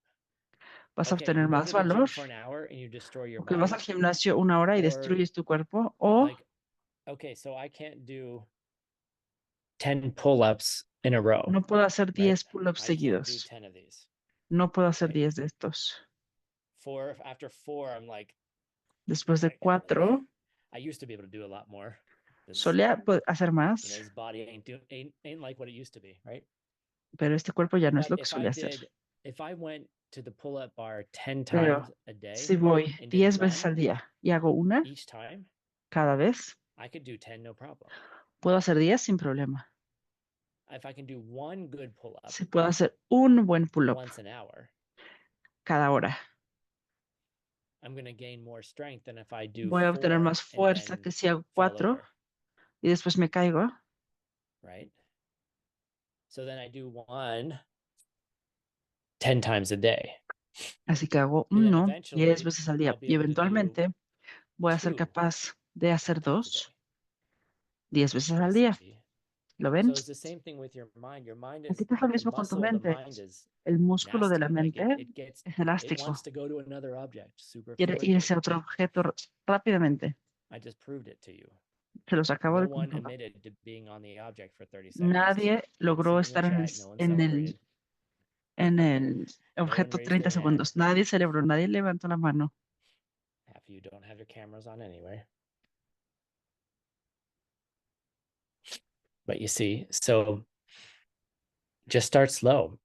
vas a okay, obtener you go más to the gym valor, for an hour and you destroy your o que vas body. al gimnasio una hora y or, destruyes tu cuerpo, o Like, okay, so I can't do 10 pull-ups in a row. no puedo hacer right? 10 pull-ups I can't do seguidos. 10 of these. No puedo hacer Right. 10 de estos. After four, I'm like, Después de like, 4, I used to be able to do a lot more. solía hacer You know, más, this body ain't like what it used to be, right? pero este cuerpo ya no es But lo que solía hacer. if I went to the pull-up bar 10 Pero times a day si voy and did 10 veces one al día y hago una each time, cada vez, I could do 10 no problem. puedo hacer 10 sin problema. If I can do one good pull-up Si puedo hacer un buen pull-up once an hour, cada hora, I'm going to gain more strength than if I do voy a obtener 4 más fuerza and que si hago fall 4 over, y después me caigo. right? So then I do one 10 times a day. Así que hago And then 1 eventually 10 veces al día I'll be y able to do eventualmente voy a ser 2 capaz de 10 hacer times a 2 day. 10 veces al You día. see? ¿Lo So ven? it's the same thing with your mind. Your mind Aquí is pasa lo the mismo con tu muscle of the mente. mind is El músculo de la nasty. Like mente it es elástico. wants to go to another object super Quiere quickly. irse a otro objeto rápidamente. I just proved it to you. Se los acabo No de one comprobar. admitted to being on the object for 30 seconds. Nadie logró See in the estar chat, no one celebrated. en el No one objeto raised 30 their hand. segundos. Nadie celebró, nadie levantó la mano. Half of you don't have your cameras on anyway. But you see, so just start slow.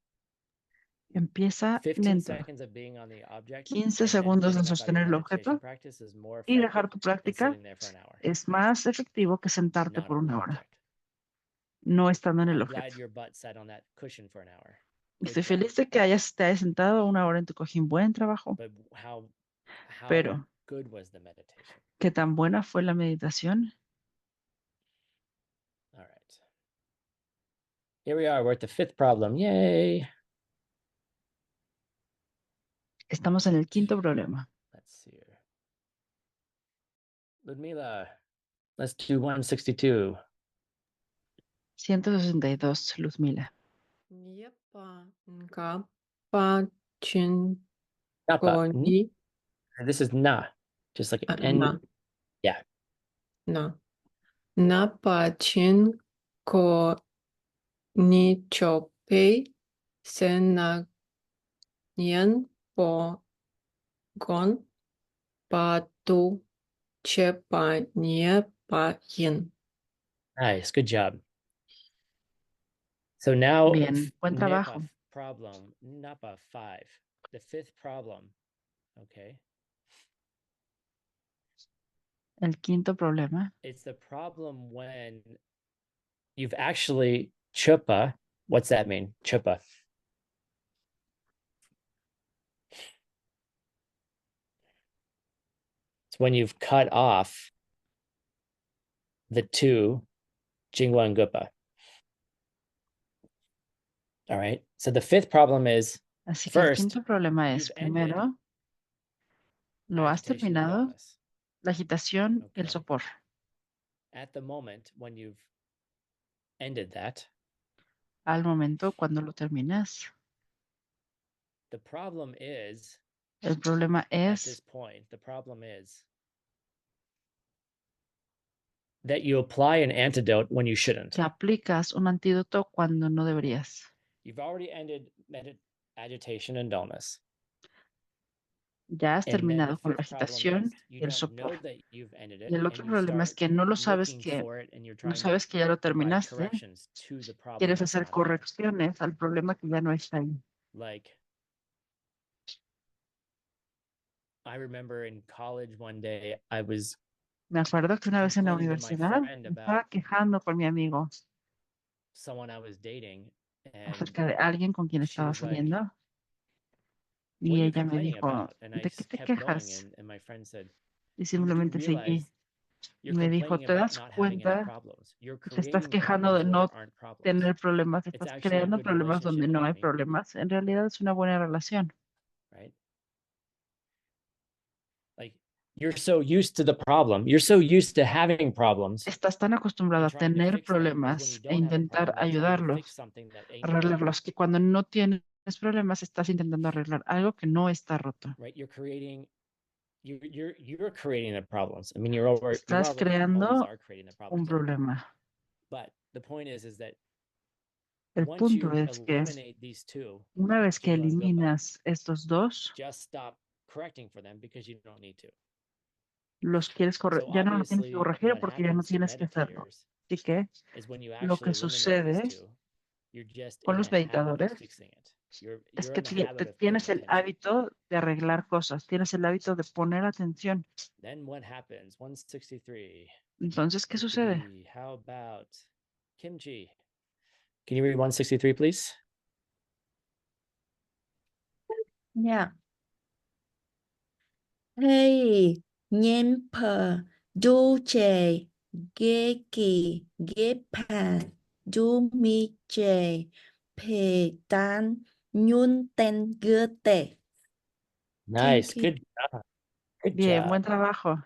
Empieza 15 lento. seconds of being on the object 15 and then segundos de getting up out of your sostener el meditation objeto practice is more y effective dejar tu than práctica sitting there for an hour, es más efectivo que sentarte not por on the una hora, object. no estando en el I'm glad objeto. your butt sat on that cushion for an hour. Good Estoy job. feliz de que te hayas sentado una hora en tu cojín. Buen trabajo. But how Pero, good was the meditation? ¿qué tan buena fue la meditación? All right. Here we are. We're at the 5th problem. Yay. Estamos en el 5º problema. Let's see here. Ludmila, let's do 162. 162, Luzmila. Napa. This is na, just like N. Na. Yeah. Na. Napachinko nichope senagyen pogon patu chepanye payin. Nice. Good job. So now Bien, buen trabajo. Napa problem, Napa 5, the 5th problem. Okay. El 5º problema. It's the problem when you've actually chupa. What's that mean? Chupa. It's when you've cut off the 2 Jingwa and Gupa. All right. So the 5th problem is Así que first, el 5º problema es, you've ended primero, lo has agitation and terminado, dullness. la agitación y el Okay. sopor. At the moment when you've ended that, Al momento, cuando lo terminas, the problem is el problema at this es point, the problem is that you apply an antidote when you shouldn't. que aplicas un antídoto cuando no deberías. You've already ended agitation and dullness. Ya has And then the terminado con la 5th problem agitación is y you el don't know sopor. that you've ended it, Y el and otro you problema es start que no lo sabes looking for it, and you're no trying sabes que ya lo to provide terminaste. corrections to the problem Quieres that's hacer not there. correcciones al problema que ya no está ahí. Like, I remember in college one day, I was Me acuerdo que una vez en la complaining to my universidad friend me about estaba quejando con mi amigo someone I was dating, and acerca de alguien con quien she estaba was like, saliendo. "What Y are you ella me complaining dijo, about?" And I ¿de qué just te kept going, quejas? and my friend said, Y "You do simplemente seguí. realize Y you're me dijo, complaining ¿te about das not having any cuenta problems? You're que te estás creating quejando de problems where no there aren't problems. tener problemas? It's Estás actually a creando good problemas donde relationship, no hay homie, problemas. En realidad es una buena relación. right? Like, you're so used to the problem. You're so used to having problems Estás tan acostumbrado a and trying to tener fix them, is when you problemas e don't have a intentar problem, you're trying to fix ayudarlos, something that ain't broken. arreglarlos, que cuando no tienes es problemas, estás intentando arreglar algo que no está roto. right? You're creating the problems. I mean, you always Estás always creando are creating the un problems. problema. But the point is that El once punto you es que eliminate these two, una vez que Jingwan Gopa, eliminas estos dos, just stop correcting for them because you don't need to. los quieres corregir, So ya no lo tienes que obviously, corregir what porque ya no happens to tienes que hacerlo. meditators Así que is when you lo actually que eliminate sucede these two, you're just con in los the habit of meditadores fixing it. You're es you're que in the habit of paying tienes el attention. hábito de arreglar cosas, tienes el hábito de poner atención. Then what happens? 163. Entonces, ¿qué sucede? Zippity. How about kimchi? Can you read 163, please? Yeah. Hey, Nyempa, Duce, Geki, Gepa, Dumiche, Pedan, Nyunten Goethe. Nice. Thank you. Good job. Good Bien, job. buen trabajo.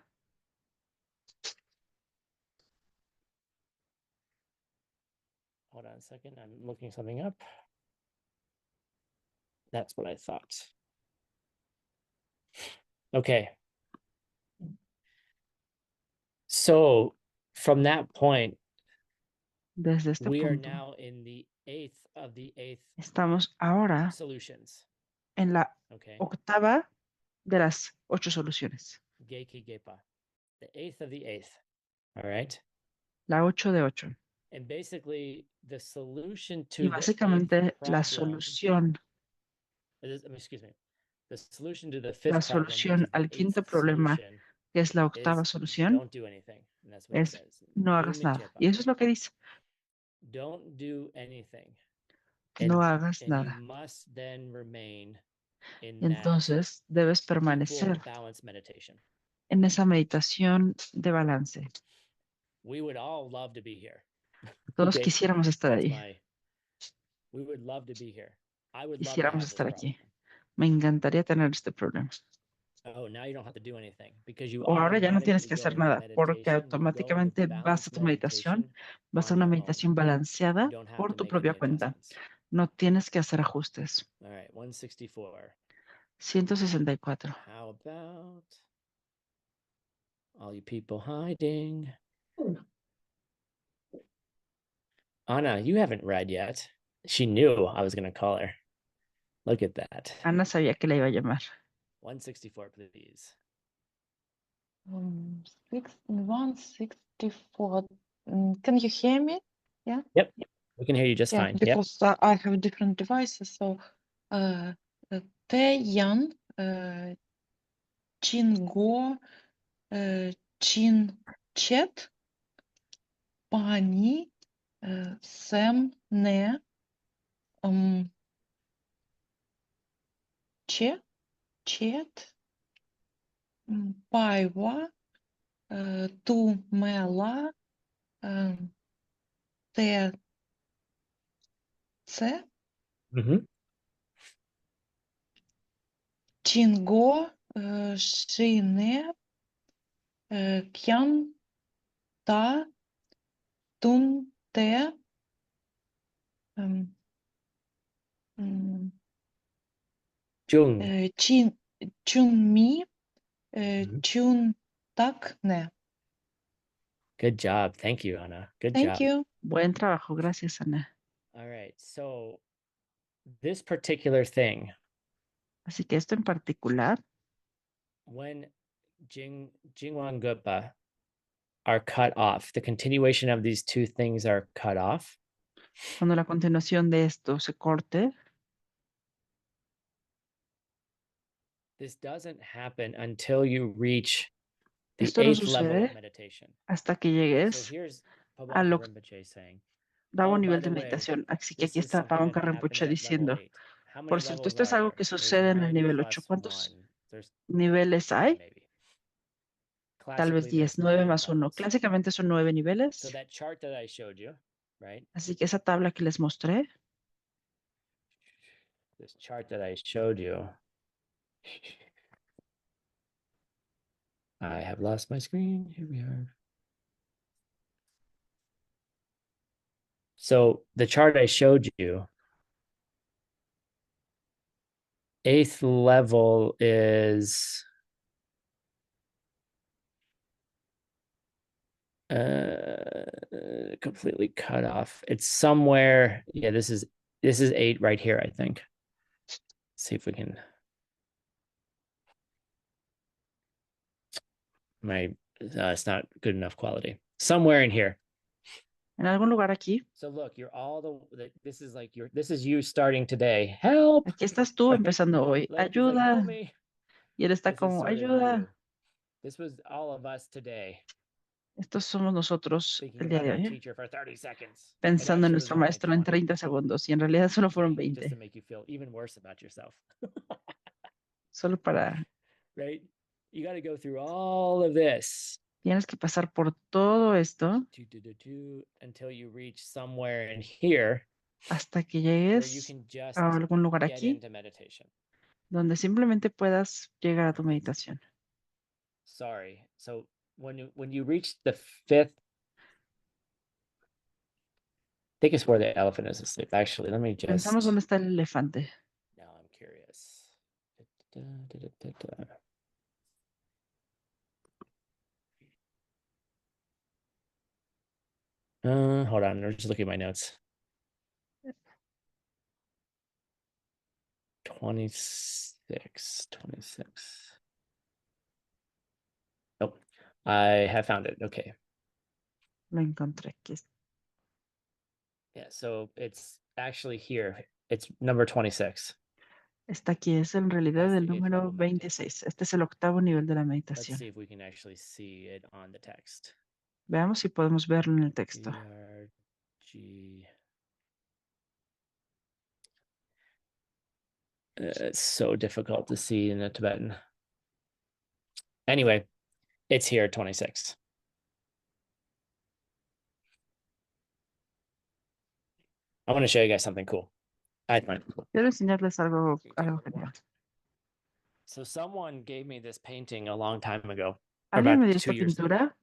Hold on a second. I'm looking something up. That's what I thought. Okay. So from that point, Desde este we are punto, now in the eighth of the eighth estamos ahora solutions. en la Okay. octava de las 8 soluciones. Geiki Gepa. The eighth of the eighth. All right. La 8 de 8. And basically the solution to Y the básicamente eighth la problem, solución, excuse me, the solution to the la fifth problem, which solución is the al eighth quinto problema, solution, que es la octava is solución, don't do anything. And that's what it es says. no hagas Dumi nada. Chepa. Y eso es lo que dice, Don't do anything. no hagas And you nada. must then remain in that Entonces debes equal permanecer balance meditation. en esa meditación de balance. We would all love to be here. Todos Okay, quisiéramos estar that's ahí, we would love to be here. I would love to quisiéramos have this estar aquí. problem. Me encantaría tener este problema. Oh, now you don't have to do anything because you O ahora ya no tienes automatically que go hacer into nada, porque meditation. You go into automáticamente vas a balanced tu meditación, meditation vas a on una your own. meditación balanceada You don't have por to tu make any propia cuenta. adjustments. No tienes que hacer ajustes. All right, 164. 164. How about all you people hiding? Anna, you haven't read yet. She knew I was going to call her. Look at that. Ana sabía que la iba a llamar. 164, please. 164. Can you hear me? Yep, we can hear you just Yeah, fine. Yep. because I have different devices. So, Taeyan, Chingo, Chin Chet, Pani, Sam Ne, Che, Chet, Paiwa, Tu Mela, Te Ce, Mhm. Chingo, Shine, Kyan Ta, Tun Te, Jung. Chun Mi, Mhm. Chun Tak Ne. Good job. Thank you, Anna. Good Thank job. you. Buen trabajo, gracias, Ana. All right. So this particular thing, Así que esto en particular, when Jingwan Guppa are cut off, the continuation of these two things are cut off. cuando la continuación de esto se corte, This doesn't happen until you reach the esto no eighth level of sucede meditation. hasta que So llegues here's al Pawanka Rinpoche saying, octavo oh, by nivel de the way, meditación. Así que this aquí is está something that Pawanka happens Rinpoche at level diciendo, 8. How many por cierto, levels esto es are algo there? que There's sucede en el 9 nivel 8. plus ¿Cuántos 1. There's niveles 10 hay? maybe. Tal vez Classically, 10, there's 9 9 más 1. levels. Clásicamente son 9 So niveles. that chart that I showed you, right? Así que esa tabla que les mostré, This chart that I showed you. I have lost my screen. Here we are. So the chart I showed you 8th level is completely cut off. It's somewhere. Yeah, this is 8 right here, I think. Let's see if we can. It's not good enough quality. Somewhere in here. En algún lugar aquí. So look, you're all this is like this is you starting today. Help. Aquí estás tú empezando hoy. Like, he's like, Ayuda. help me. Y él está This is como, sort of ayuda. you. This was all of us today. Estos somos nosotros Thinking el día about de our hoy. teacher for 30 seconds. It Pensando en actually was nuestro only maestro en 20. 30 segundos. Y en realidad solo fueron Okay, just to 20. make you feel even worse about yourself. Solo para... Right? You got to go through all of this Tienes que pasar por todo esto until you reach somewhere in here hasta que where you llegues can just a algún lugar get aquí into meditation. donde simplemente puedas llegar a tu meditación. Sorry. So when you reach the 5th, I think it's where the elephant is asleep. Actually, let me just. Pensamos dónde está el elefante. Now I'm curious. Hold on. I'm just looking at my notes. 26. Nope. I have found it. Okay. Lo encontré. Aquí está. Yeah, so it's actually here. It's number 26. Está aquí, es en realidad That's el the 8th número level meditation. 26. Este es el octavo nivel de la Let's meditación. see if we can actually see it on the text. Veamos si podemos verlo en el texto. GRG. It's so difficult to see in the Tibetan. Anyway, it's here, 26. I want to show you guys something cool. I find it cool. Quiero enseñarles algo genial. So someone gave me this painting a long time ago. Alguien me About dio 2 esta years ago. pintura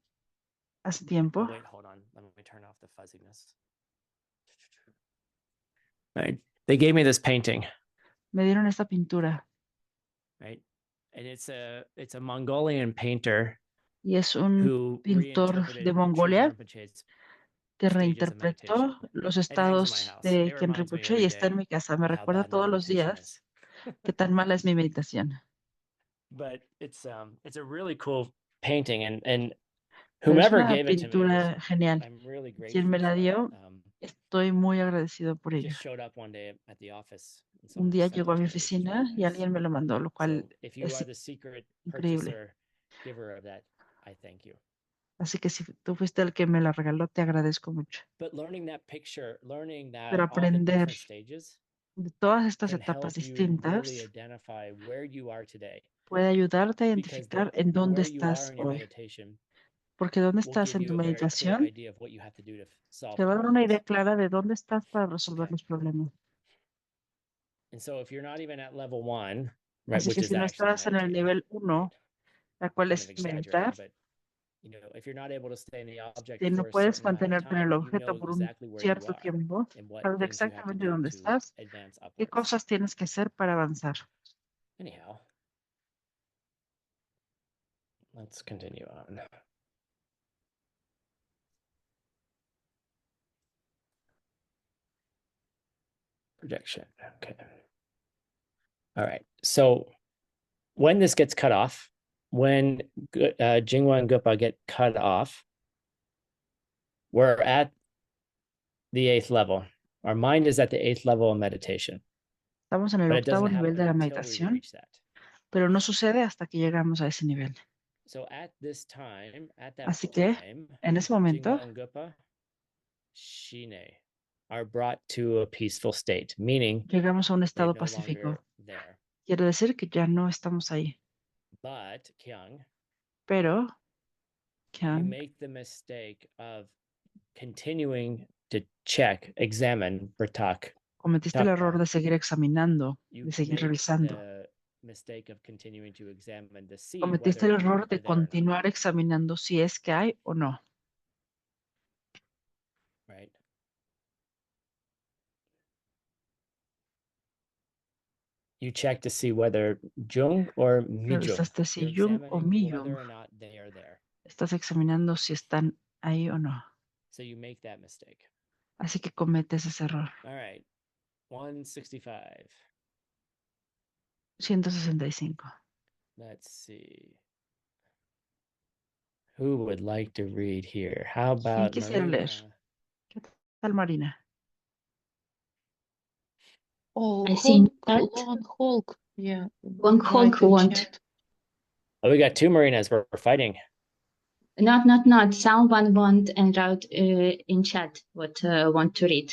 hace tiempo. Oh, wait, hold on. Let me turn off the fuzziness. Right. They gave me this painting. Me dieron esta pintura. Right. And it's a Mongolian painter Y es un who pintor reinterpreted de Mongolia Sri Rinpoche's que stages of reinterpretó meditation. los It hangs in my estados house. de It Khen reminds me Rinpoche every y está en day mi casa. Me of how recuerda bad my todos los meditation días is. qué tan mala es mi meditación. But it's a really cool painting, and Pero es whomever una gave it to me, pintura genial. I'm really Quien me grateful la for it. dio, estoy muy agradecido por It ello. just showed up one day at the office. And Un someone día sent llegó a it mi to me, which is really oficina y nice. alguien me lo mandó, lo cual So if you es are the secret increíble. purchaser, giver of that, I thank you. Así que si tú fuiste el que me la regaló, te agradezco mucho. But learning that picture, learning that Pero all the aprender different stages de todas estas can etapas help you distintas really identify where you are today. puede ayudarte a Because identificar en dónde where you are estás in your hoy. meditation Porque dónde will estás give en you tu a very clear meditación idea of what you have to do to solve te va a dar una idea problems. clara de dónde estás para resolver Okay. los problemas. And so if you're not even at level 1, right, Así which que is si no actually estás en el meditating, nivel 1, la cual kind of es exaggerating, meditar, but if you're not able to stay in the object si no for a puedes certain amount of mantenerte en el time, you objeto know por un exactly where you cierto are tiempo, and what sabes things you have to exactamente do dónde to estás, advance qué upwards. cosas tienes que hacer para avanzar. Anyhow, let's continue on. Projection. Okay. All right. So when this gets cut off, when Jingwa and Gupa get cut off, we're at the 8th level. Our mind is at the 8th level of meditation. Estamos en el But it doesn't octavo nivel happen de la until we meditación, reach that. pero no sucede hasta que llegamos a ese nivel. So at this time, at that Así que time, en ese momento Jingwa and Gupa, Shine, are brought to a peaceful state, meaning llegamos a un they're estado no pacífico. longer there. Quiere decir que ya no estamos ahí. But Kyung, Pero, you Kyan, make the mistake of continuing to check, examine, Bratak. cometiste el error de seguir examinando, You de seguir make revisando. the mistake of continuing to examine to see Cometiste whether el you error are de there or not, continuar examinando si es que hay o no. right? You check to see whether Jung or Mijung. Revisaste si You're Jung o examining whether Mijung. or not they are there. Estás examinando si están ahí o no. So you make that mistake. Así que cometes ese error. All right. 165. 165. Let's see. Who would like to read here? How about quisiera Marina? leer? ¿Qué tal, Marina? Oh, I think Hulk, that Lone Hulk. Yeah. one write Hulk in want, chat. Oh, we got two Marinas. We're fighting. not. Someone want and wrote in chat what want to read.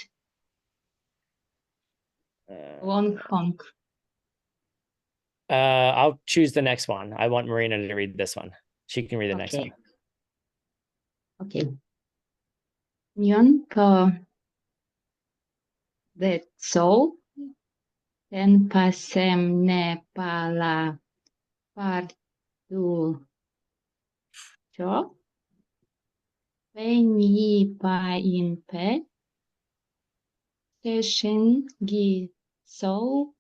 One Hulk. I'll choose the next one. I want Marina to read this one. She can read the next one. Okay. Nyon po the soul and pasem ne pala pardu cho pe ni pa in pe session gi soul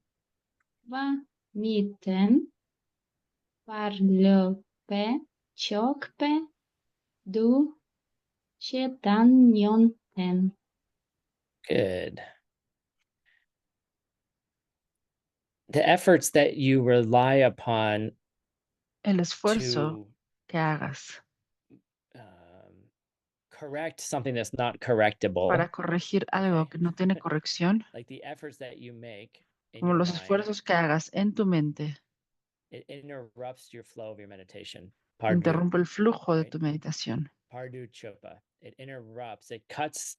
va miten parlo pe chok pe du chetan nyon ten. Good. The efforts that you rely upon El esfuerzo to que hagas correct something that's not correctable, para corregir algo que no tiene corrección, like the efforts that you make in como your los mind, esfuerzos que hagas en tu mente, it interrupts your flow of your meditation. Pardu, interrumpe el flujo de right? tu meditación. Pardu chopa. It interrupts, it cuts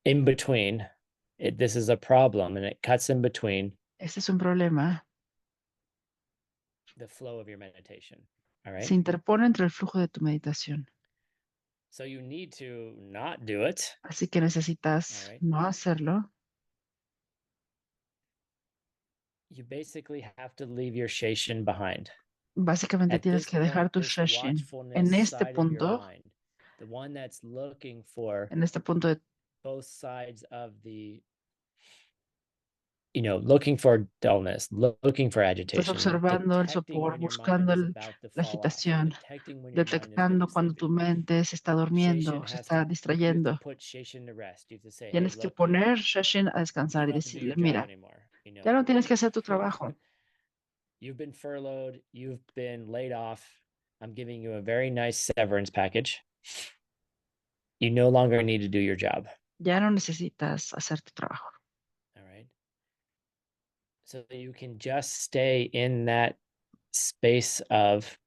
in between. This is a problem, and it cuts in between Este es un problema. the flow of your meditation. All right. Se interpone entre el flujo de tu meditación. So you need to not do it. Así que necesitas Alright. no hacerlo. You basically have to leave your Sheishin behind. Básicamente At tienes this que dejar point, tu this Sheshin. watchfulness En este side of your punto, mind, the one that's looking for en este punto de both sides of the, looking for dullness, looking for estás agitation, observando el detecting sopor, when your mind buscando is about to la fall off, agitación, detecting when your mind is detectando getting cuando sleepy. tu mente se está durmiendo, Sheishin se has está to, you have to distrayendo. put Sheishin to rest. You have to say, hey, Tienes que look, poner Sheshin a you descansar y don't have to do your decirle, job mira, anymore. ya no tienes que hacer tu trabajo. You've been furloughed. You've been laid off. I'm giving you a very nice severance package. You no longer need to do your job. Ya no necesitas hacer tu trabajo. All right. So you can just stay in that space of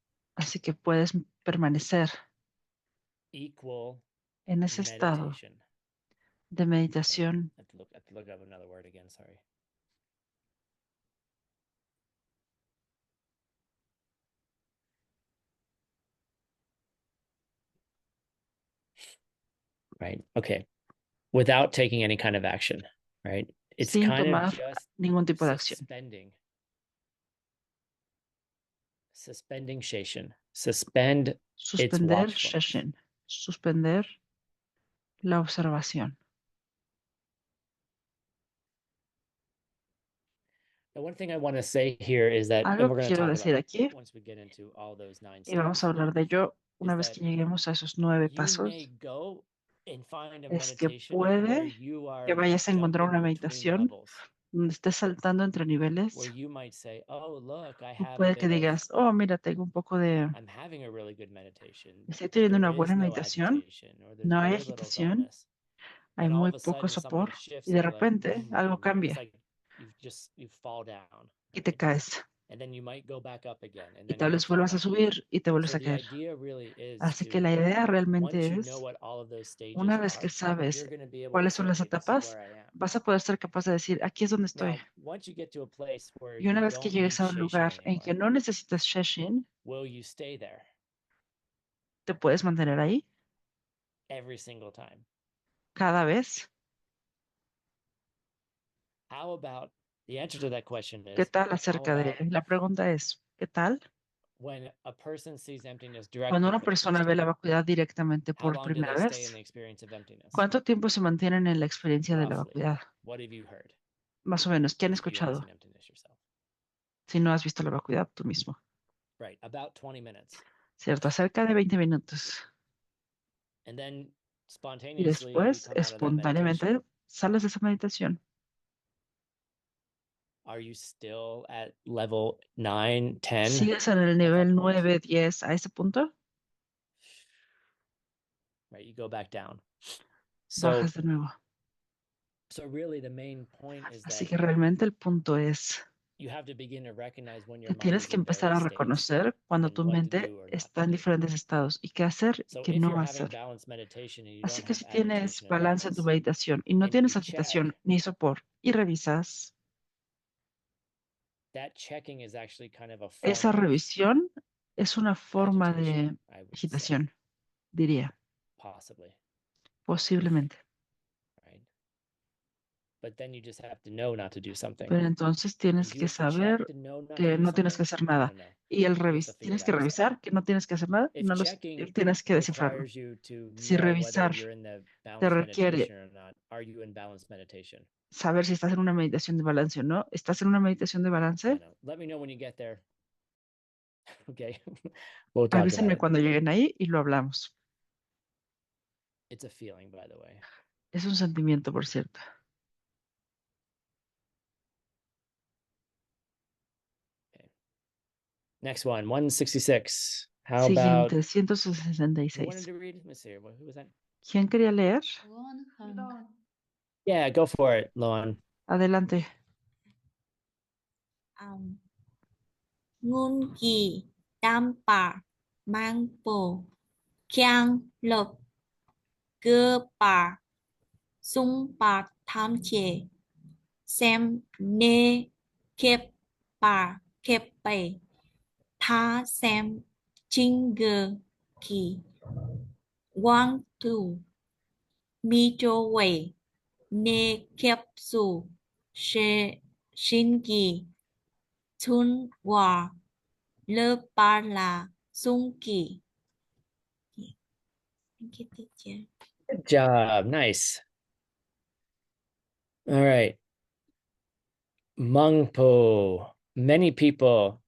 Así que puedes permanecer equal en ese estado meditation. de meditación. I have to look up another word again. Sorry. Right. Okay. Without taking any kind of action. Right. It's Sin kind tomar of just ningún tipo de acción. Suspending Sheishin. Suspend its Suspender watchfulness. Sheshin. Suspender la observación. The one thing I want to say here is that, and Algo we're que going to quiero talk decir about aquí, once we get into all those 9 y vamos steps, a hablar de ello una is vez that que lleguemos a esos 9 you pasos, may go and find a es que meditation where puede you que are vayas a encontrar una jumping between meditación levels, donde estés saltando entre niveles. where you might say, oh, look, I Y have a puede que bit of, digas, oh, mira, tengo un poco de, I'm having a really good meditation. estoy teniendo There una is buena no meditación, agitation, or there's no hay very little agitación, dullness. hay And all muy of a poco sudden something sopor, shifts y de and you're like, repente algo it's cambia like you fall down. y te Right? caes. And then you might go back up again, and Y then tal you might vez fall vuelvas a down. subir y te vuelves So a the caer. idea really is Así que to, la idea once realmente you es, know what all of those stages una vez que are, sabes you're going to be able to cuáles son say, las hey, this is etapas, where I am. vas a poder ser capaz de decir, aquí es donde estoy. Now, once you get to a place where Y una you vez que don't need llegues a un Sheishin lugar en anymore, que no necesitas Sheshin, will you stay there te puedes mantener ahí every single time? cada vez. How about, the answer to that question ¿Qué is, tal how acerca de? about La pregunta es, ¿qué tal when a person sees emptiness cuando directly una for the first persona ve time? la vacuidad directamente How por long do primera they stay in vez? the experience of emptiness? ¿Cuánto tiempo se mantienen en la experiencia de la Roughly. vacuidad? What have you heard? Más o menos, ¿qué han if you haven't escuchado? seen emptiness yourself. Si no has visto la vacuidad tú mismo. Right, about 20 minutes. ¿Cierto? Cerca de 20 minutos. And then Y spontaneously you después, come out of that meditation. espontáneamente, sales de esa meditación. Are you still at level 9, 10? ¿Sigues en el nivel 9, 10 a ese punto? Right, you go back down. So, Bajas de nuevo. so really the main point is Así that que realmente el punto es you have to begin to recognize when your que mind tienes is que in empezar a various states. reconocer cuando and tu what to mente do or not está to en do. diferentes estados y qué hacer y So qué if no you're having hacer. balanced meditation and you Así don't que have si tienes agitation and balance en tu alertness, meditación y no and tienes you agitación check, ni sopor y revisas, that checking is actually kind of a form esa of revisión es una forma de agitation, I would say, agitación, diría, possibly, posiblemente. right? But then you just have to know not to do something. Pero entonces And tienes do you que have to check saber to know not to que do no tienes que something? hacer nada. No. Y el You have to figure tienes it que out yourself. revisar que no tienes que hacer nada. If No checking tienes que descifrarlo. requires you to Si know whether revisar you're in the te balanced requiere meditation or not, are you in balanced meditation? saber si estás en una meditación de balance o no. ¿Estás en una meditación de I balance? don't know. Let me know when you get there. Okay, we'll talk about Avísenme it. cuando lleguen ahí y lo hablamos. It's a feeling, by the way. Es un sentimiento, por cierto. Next one, 166. How about Siguiente, who wanted 166. to read? Let's see. Who was that? ¿Quién quería leer? Yeah, go for it, Luan. Adelante. Ngun kỳ tam pa mang po kyang lộc cơ pa sung pa tham chê xem nê kép pa kép bày tha xem chinh gơ kỳ quang tu mi chô quầy nê kép su she shin kỳ chun hòa lơ pa la sung kỳ. Thank you, teacher. Good job. Nice. All right. Mangpo. Many people,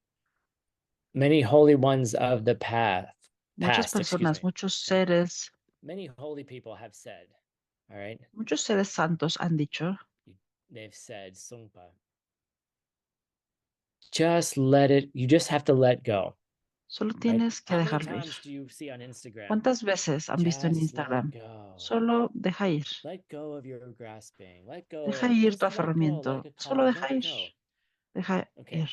many holy ones of the Muchas past, excuse personas, me. muchos seres, Many holy people have said, all right? muchos seres santos han dicho, They've said, Sungpa. Just let it, you just have to let go. solo Right? tienes que How many dejarlo ir. times do you see on Instagram? ¿Cuántas veces han visto en Just let Instagram? go. Solo deja ir. Let go of your grasping. Let go. Deja ir Just tu let go, aferramiento. like a Solo cloud. deja Let ir. go. Deja Okay. ir.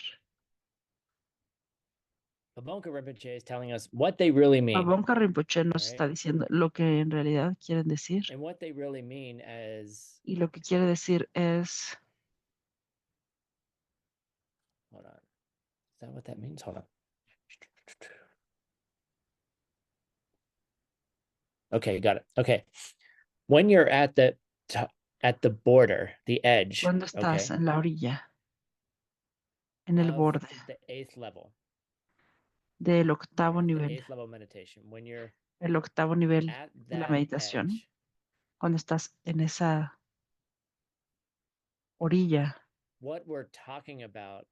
Babonka Rinpoche is telling us what they really mean. Babonka Rinpoche nos Right. está diciendo lo que en realidad quieren decir. And what they really mean as, Y lo que quiere decir es, hold on. Is that what that means? Hold on. Okay, got it. Okay. When you're at the border, the edge, cuando okay, estás en la orilla, en el of borde the 8th level, del all octavo right, the nivel, 8th level meditation, when you're el octavo nivel at de la that meditación, edge, cuando estás en esa orilla, what we're talking about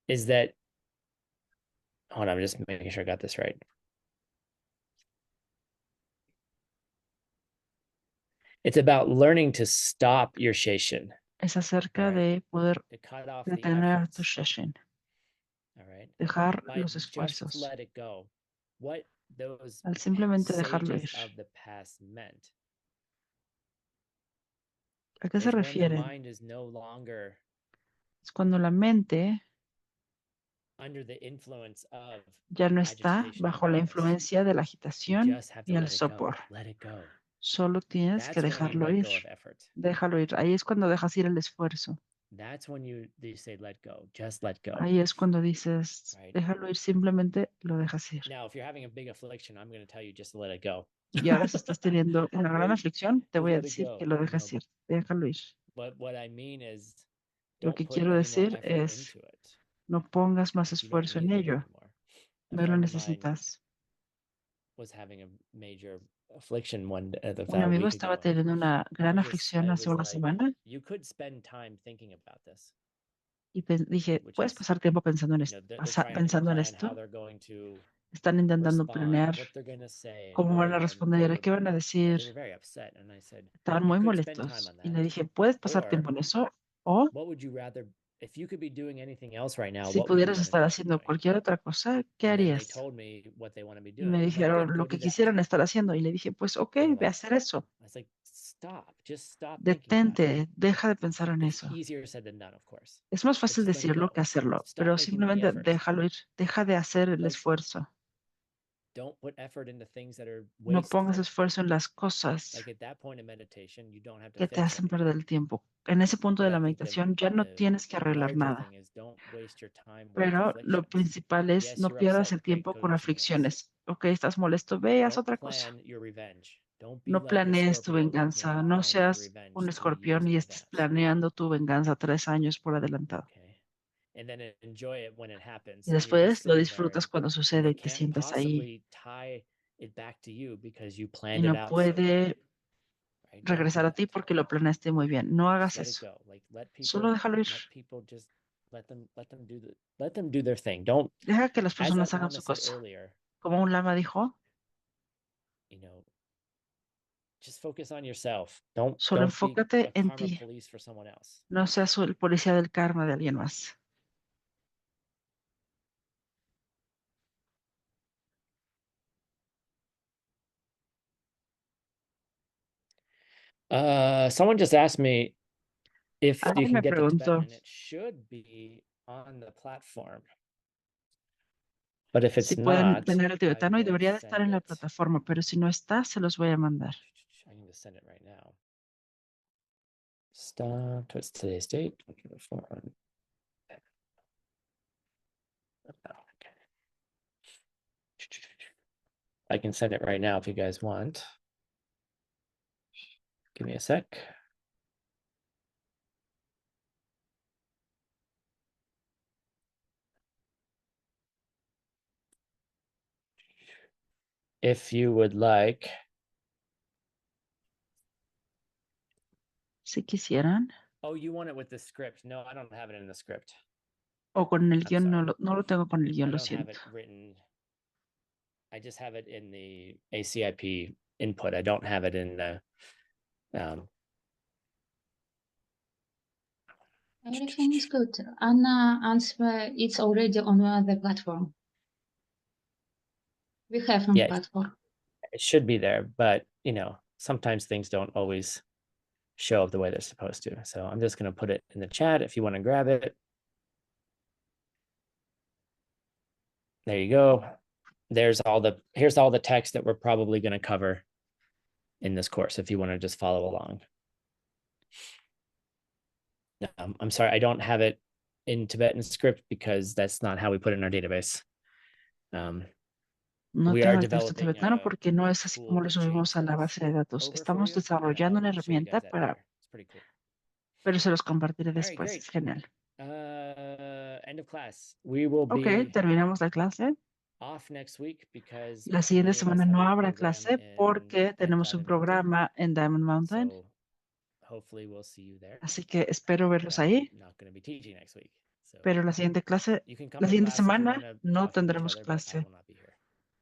is that, hold on, I'm just making sure I got this right. It's about learning to stop your sheshin, es acerca all right, de poder to cut off the detener tu efforts, sheshin, all right, dejar by los just esfuerzos, let it go. What those al simplemente dejarlo sages ir. of the past meant ¿A qué se is when the refieren? mind is no longer Es cuando la mente under the influence of ya no está agitation and bajo la alertness. influencia de la You agitación just have to y el let it go. sopor. Let it go. Solo tienes que That's when you dejarlo let ir. go of effort. Déjalo ir. Ahí es cuando dejas ir el esfuerzo. That's when you say let go. Just let go. Ahí es cuando dices, Right. déjalo ir, simplemente lo dejas ir. Now, if you're having a big affliction, I'm going to tell you just to let it go. Y ahora si estás teniendo una gran Right. aflicción, te Just voy a let it decir go, que lo you dejes know. ir. Déjalo ir. But what I mean is, Lo don't que put quiero any more decir effort es, into it. no pongas más Like, you don't esfuerzo en need it ello. anymore. A No lo friend of mine necesitas. was having a major affliction Un about a amigo week estaba ago. teniendo una gran I aflicción hace was una like, semana you could spend time thinking about this, y dije, which puedes is, pasar tiempo pensando en you esto, know, they're trying to pensando en plan how esto. they're going to Están intentando respond, planear what they're going to say, and cómo van a and responder, they qué van a were, you know, decir. they were very upset. And I said, Estaban you muy could spend time molestos on y that, le dije, puedes pasar or tiempo en eso o what would you rather, if you could be doing anything else right now, si what would you pudieras want to estar be haciendo doing? cualquier otra cosa, ¿qué And then they harías? told me what they want to be Y me doing. I'm like, good, dijeron go lo do que that. quisieran estar haciendo y le dije, pues ok, They're ve a like, hacer eso. I was like, stop, just stop thinking about it. Detente, deja de pensar en It's eso. easier said than done, of course, Es más but fácil just let it decirlo go. que hacerlo, Stop pero making the simplemente effort. déjalo ir, deja de hacer el Like, esfuerzo. don't put effort into things that are No pongas wasteful. esfuerzo en las cosas Like at that point in meditation, you don't have to que te fix hacen anything. perder el tiempo. En ese punto de But I la think meditación ya no tienes que the arreglar larger nada. thing is don't waste your time with Pero lo afflictions. principal es Yes, no you're pierdas upset. el Great, tiempo go con do something else. aflicciones. Ok, estás molesto, ve, haz Don't otra cosa. plan your revenge. Don't be No like a planees tu Scorpio looking venganza. at No planning your seas revenge un 3 years escorpión y in estés advance. planeando tu venganza 3 años por adelantado. Okay. And then enjoy it when it happens. Y And you're just después lo sitting there disfrutas cuando and sucede it y te can't sientas ahí. possibly tie it back to you because you Y planned it no out so well. puede Right? Don't do regresar a ti that. porque lo planeaste muy bien. No Just hagas let it eso. go. Like Solo déjalo ir. let people just let them do their thing. Don't, Deja que las as personas that hagan Lama su said cosa. earlier, Como un lama dijo, you know, just focus on yourself. Don't solo be enfócate a en karma ti. police for someone else. No seas el policía del karma de alguien más. Someone just asked me if you Alguien can me get the Tibetan, preguntó and it should be on the platform. But if si it's pueden not, tener el I tibetano y will debería de estar send en la it. plataforma, pero si no está, se los voy a mandar. I can just send it right now. Stop. What's today's date? I can send it right now if you guys want. Give me a sec. If you would like. Si quisieran. Oh, you want it with the script? No, I don't have it in the script. O con el I'm guión, no sorry. no lo tengo con el I guión, lo don't have siento. it written. I just have it in the ACIP input. I don't have it in the Everything is good. Anna answer, it's already on the platform. We have on yeah, platform. it should be there, but you know, sometimes things don't always show up the way they're supposed to. So I'm just going to put it in the chat if you want to grab it. There you go. Here's all the text that we're probably going to cover in this course if you want to just follow along. I'm sorry, I don't have it in Tibetan script because that's not how we put it in our database. No We tengo are el texto developing tibetano porque no a es así tool como lo to subimos change a la stuff base de datos. over for Estamos you. desarrollando una I'll show you herramienta guys that para, later. It's pretty cool. pero se los compartiré All right, después. great. Es genial. End of class. We will Ok, be terminamos la clase. off next week because La siguiente many of us semana have no a habrá program clase in porque at tenemos un Diamond Mountain. programa en Diamond Mountain. So hopefully we'll see you there. Así que espero But verlos I'm ahí. not going to be teaching next week. So Pero la siguiente clase, you can come la to siguiente class if you want semana to no talk to each tendremos other, but I clase. will not be here.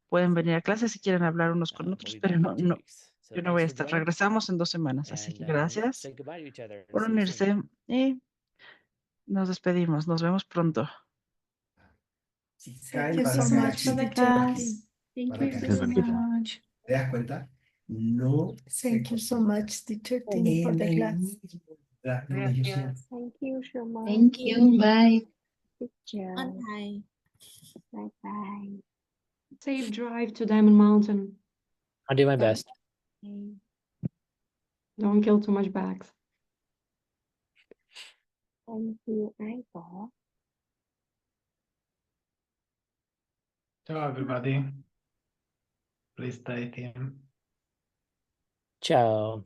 Pueden venir a clase si quieren hablar unos con We'll otros, be pero back no, in 2 no, weeks. So yo no voy thanks a for estar. joining. Regresamos en 2 semanas, así And que yeah, gracias say goodbye to each other. por See you soon. unirse y nos despedimos. Nos vemos pronto. Thank you so much for the class. Thank Para you que so much. ¿Te das cuenta? No. Thank you so much, teacher Tim, for the class. Thank you so much. Thank you. Bye. Teacher. Bye. Bye bye. Safe drive to Diamond Mountain. I'll do my best. Okay. Don't kill too much bags. Thank you, Ivor. Ciao, everybody. Please stay tuned. Ciao.